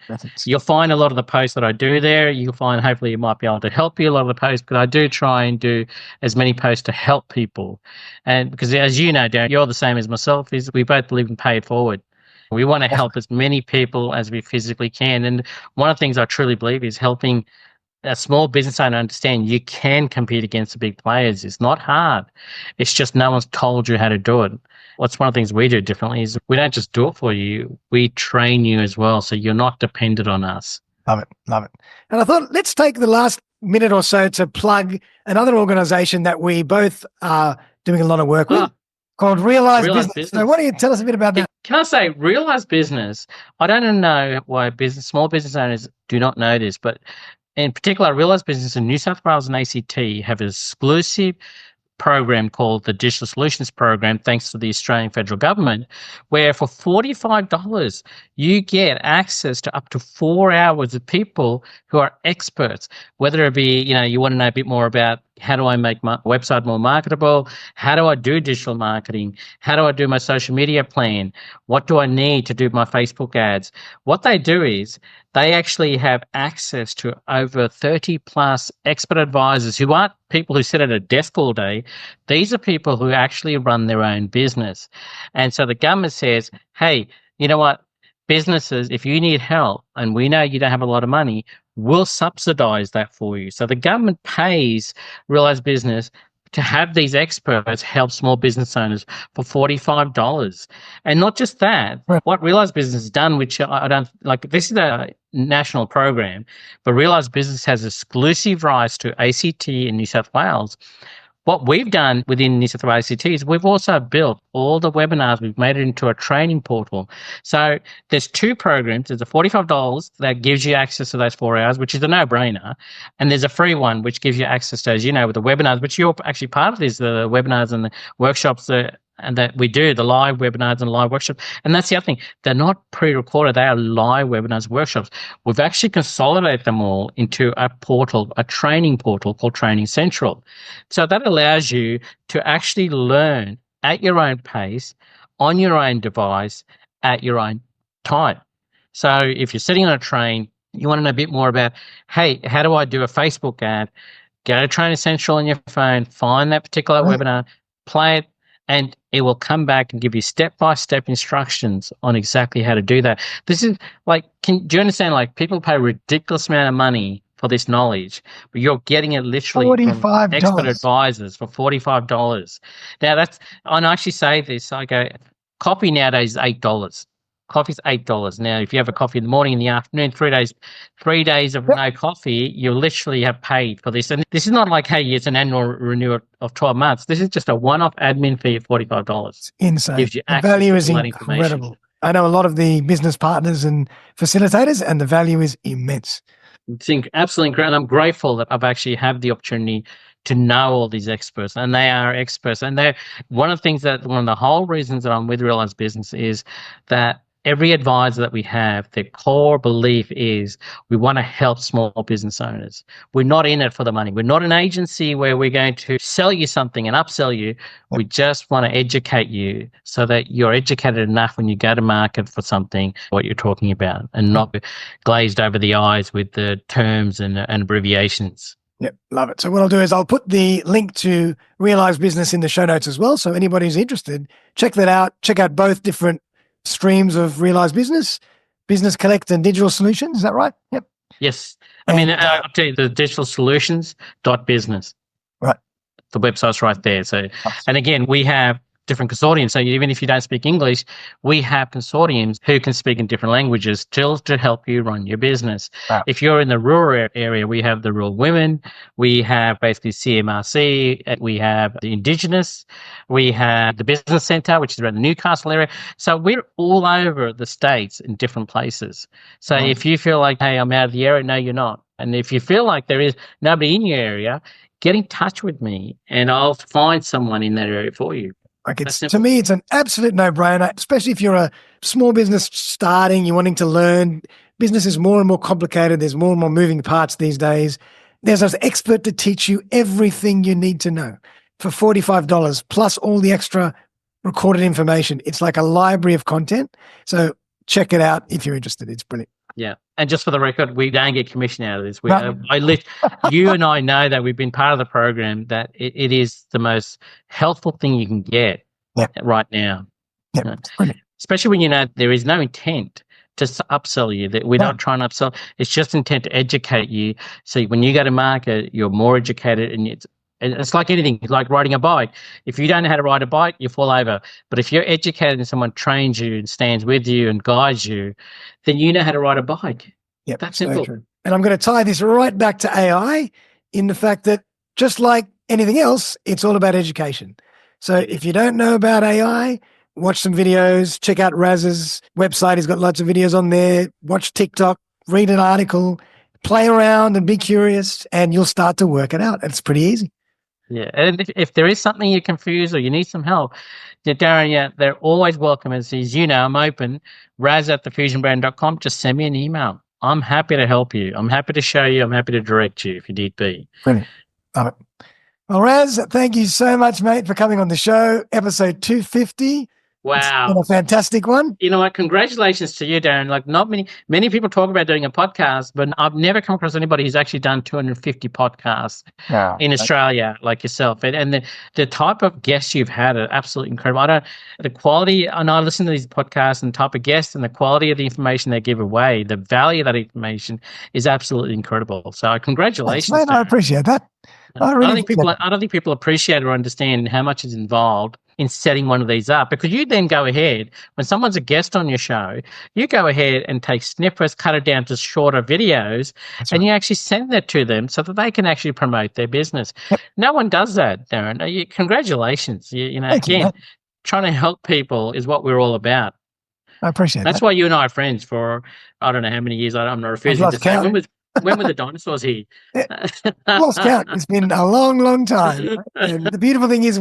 You'll find a lot of the posts that I do there. You'll find, hopefully, it might be able to help you a lot of the posts, because I do try and do as many posts to help people. And because, as you know, Darren, you're the same as myself, is we both believe in pay it forward. We want to help as many people as we physically can. And one of the things I truly believe is helping a small business owner understand you can compete against the big players. It's not hard. It's just no one's told you how to do it. What's one of the things we do differently is we don't just do it for you. We train you as well, so you're not dependent on us. Love it. Love it. And I thought, let's take the last minute or so to plug another organization that we both are doing a lot of work with, called Realize Business. So why don't you tell us a bit about that? Can I say, Realize Business, I don't know why small business owners do not know this, but in particular, Realize Business in New South Wales and ACT have an exclusive program called the Digital Solutions Program, thanks to the Australian federal government, where for $45, you get access to up to 4 hours of people who are experts, whether it be, you want to know a bit more about how do I make my website more marketable? How do I do digital marketing? How do I do my social media plan? What do I need to do my Facebook ads? What they do is they actually have access to over 30 plus expert advisors who aren't people who sit at a desk all day. These are people who actually run their own business. And so the government says, hey, you know what? Businesses, if you need help and we know you don't have a lot of money, we'll subsidize that for you. So the government pays Realize Business to have these experts help small business owners for $45. And not just that, what Realize Business has done, which I don't like, this is a national program, but Realize Business has exclusive rights to ACT in New South Wales. What we've done within New South Wales ACT is we've also built all the webinars. We've made it into a training portal. So there's two programs. There's a $45 that gives you access to those 4 hours, which is a no-brainer. And there's a free one, which gives you access to, as you know, with the webinars, which you're actually part of these, the webinars and the workshops and that we do, the live webinars and live workshops. And that's the other thing. They're not pre-recorded. They are live webinars, workshops. We've actually consolidated them all into a portal, a training portal called Training Central. So that allows you to actually learn at your own pace, on your own device, at your own time. So if you're sitting on a train, you want to know a bit more about, hey, how do I do a Facebook ad? Go to Training Central on your phone, find that particular webinar, play it, and it will come back and give you step-by-step instructions on exactly how to do that. This is like, do you understand, like, people pay a ridiculous amount of money for this knowledge, but you're getting it literally from expert advisors for $45. Now, and I actually say this, I go, Coffee nowadays is $8. Coffee's $8 now. If you have a coffee in the morning, in the afternoon, 3 days of no coffee, you literally have paid for this. And this is not like, hey, it's an annual renewal of 12 months. This is just a one-off admin fee of $45. It's insane. Gives you The access value to is all that information. incredible. I know a lot of the business partners and facilitators, and the value is immense. It's absolutely incredible. I'm grateful that I've actually had the opportunity to know all these experts, and they are experts. And they're one of the whole reasons that I'm with Realize Business is that every advisor that we have, their core belief is we want to help small business owners. We're not in it for the money. We're not an agency where we're going to sell you something and upsell you. We just want to educate you so that you're educated enough when you go to market for something, what you're talking about, and not glazed over the eyes with the terms and abbreviations. Yep, love it. So what I'll do is I'll put the link to Realize Business in the show notes as well. So anybody who's interested, check that out. Check out both different streams of Realize Business, Business Collect and Digital Solutions. Is that right? Yep. Yes. I'll tell you, the digital solutions.business. Right. The website's right there. So, and again, we have different consortiums. So even if you don't speak English, we have consortiums who can speak in different languages still to help you run your business. Wow. If you're in the rural area, we have the Rural Women, we have basically CMRC, we have the Indigenous, we have the Business Centre, which is around the Newcastle area. So we're all over the states in different places. So if you feel like, hey, I'm out of the area, no, you're not. And if you feel like there is nobody in your area, get in touch with me and I'll find someone in that area for you. Like to me, it's an absolute no-brainer, especially if you're a small business starting, you're wanting to learn. Business is more and more complicated. There's more and more moving parts these days. There's an expert to teach you everything you need to know for $45 plus all the extra recorded information. It's like a library of content. So check it out if you're interested. It's brilliant. Yeah. And just for the record, we don't get commission out of this. You and I know that we've been part of the program, that it is the most helpful thing you can get right now. Yeah. Especially when you know there is no intent to upsell you, that we're not trying to upsell. It's just intent to educate you. So when you go to market, you're more educated, and it's like anything. It's like riding a bike. If you don't know how to ride a bike, you fall over. But if you're educated and someone trains you and stands with you and guides you, then you know how to ride a bike. Yep, that's simple. True. And I'm going to tie this right back to AI in the fact that just like anything else, it's all about education. So if you don't know about AI, watch some videos, check out Razz's website. He's got lots of videos on there. Watch TikTok, read an article, play around and be curious, and you'll start to work it out. It's pretty easy. Yeah, and if there is something you're confused or you need some help, Darren, they're always welcome. As you know, I'm open. Razz@thefusionbrand.com. Just send me an email. I'm happy to help you. I'm happy to show you. I'm happy to direct you if you need be. Brilliant. Love it. Well, Razz, thank you so much, mate, for coming on the show. Episode 250. Wow. It's been a fantastic one. You know what? Congratulations to you, Darren. Like, not many people talk about doing a podcast, but I've never come across anybody who's actually done 250 podcasts in Australia like yourself. And the type of guests you've had are absolutely incredible. The quality, and I listen to these podcasts and the type of guests and the quality of the information they give away, the value of that information is absolutely incredible. So congratulations. Thanks, mate. I appreciate that. I don't think people appreciate or understand how much is involved in setting one of these up, because you then go ahead, when someone's a guest on your show, you go ahead and take snippets, cut it down to shorter videos, you actually send that to them so that they can actually promote their business. Yep. No one does that, Darren. Congratulations. Trying to help people is what we're all about. I appreciate that. That's why you and I are friends for, I don't know how many years. I'm not refusing to say. When were the dinosaurs here? Lost count. It's been a long, long time. And the beautiful thing is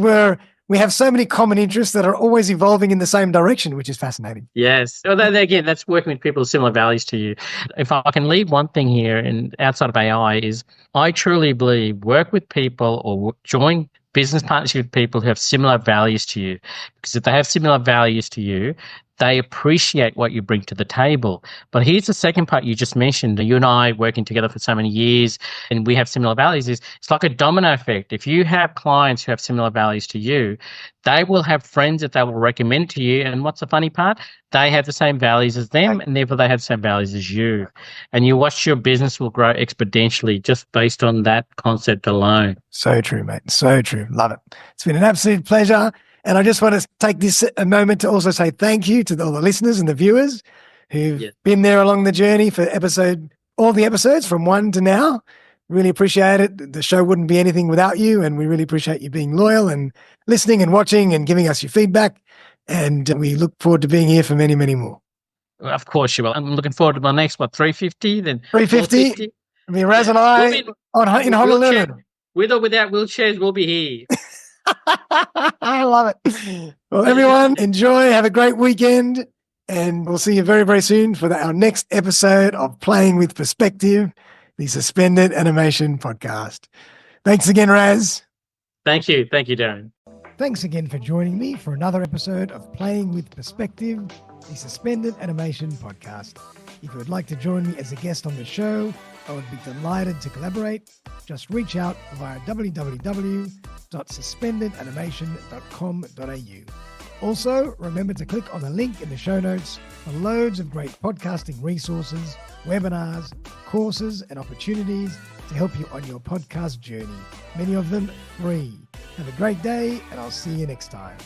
we have so many common interests that are always evolving in the same direction, which is fascinating. Yes. Well, again, that's working with people with similar values to you. If I can leave one thing here, and outside of AI, is I truly believe work with people or join business partnership with people who have similar values to you. Because if they have similar values to you, they appreciate what you bring to the table. But here's the second part you just mentioned. You and I working together for so many years and we have similar values. It's like a domino effect. If you have clients who have similar values to you, they will have friends that they will recommend to you. And what's the funny part? They have the same values as them, and therefore they have the same values as you. And you watch your business will grow exponentially just based on that concept alone. So true, mate. So true. Love it. It's been an absolute pleasure. And I just want to take a moment to also say thank you to all the listeners and the viewers who've been there along the journey for all the episodes from 1 to now. Really appreciate it. The show wouldn't be anything without you, and we really appreciate you being loyal and listening and watching and giving us your feedback. And we look forward to being here for many, many more. Of course you will. I'm looking forward to my next, 350, then 350. I mean, Razz and I in Honolulu. With or without wheelchairs, we'll be here. I love it. Well, everyone, enjoy. Have a great weekend. And we'll see you very, very soon for our next episode of Playing with Perspective, the Suspended Animation Podcast. Thanks again, Razz. Thank you. Thank you, Darren. Thanks again for joining me for another episode of Playing with Perspective, the Suspended Animation Podcast. If you would like to join me as a guest on the show, I would be delighted to collaborate. Just reach out via www.suspendedanimation.com.au. Also, remember to click on the link in the show notes for loads of great podcasting resources, webinars, courses, and opportunities to help you on your podcast journey. Many of them free. Have a great day, and I'll see you next time.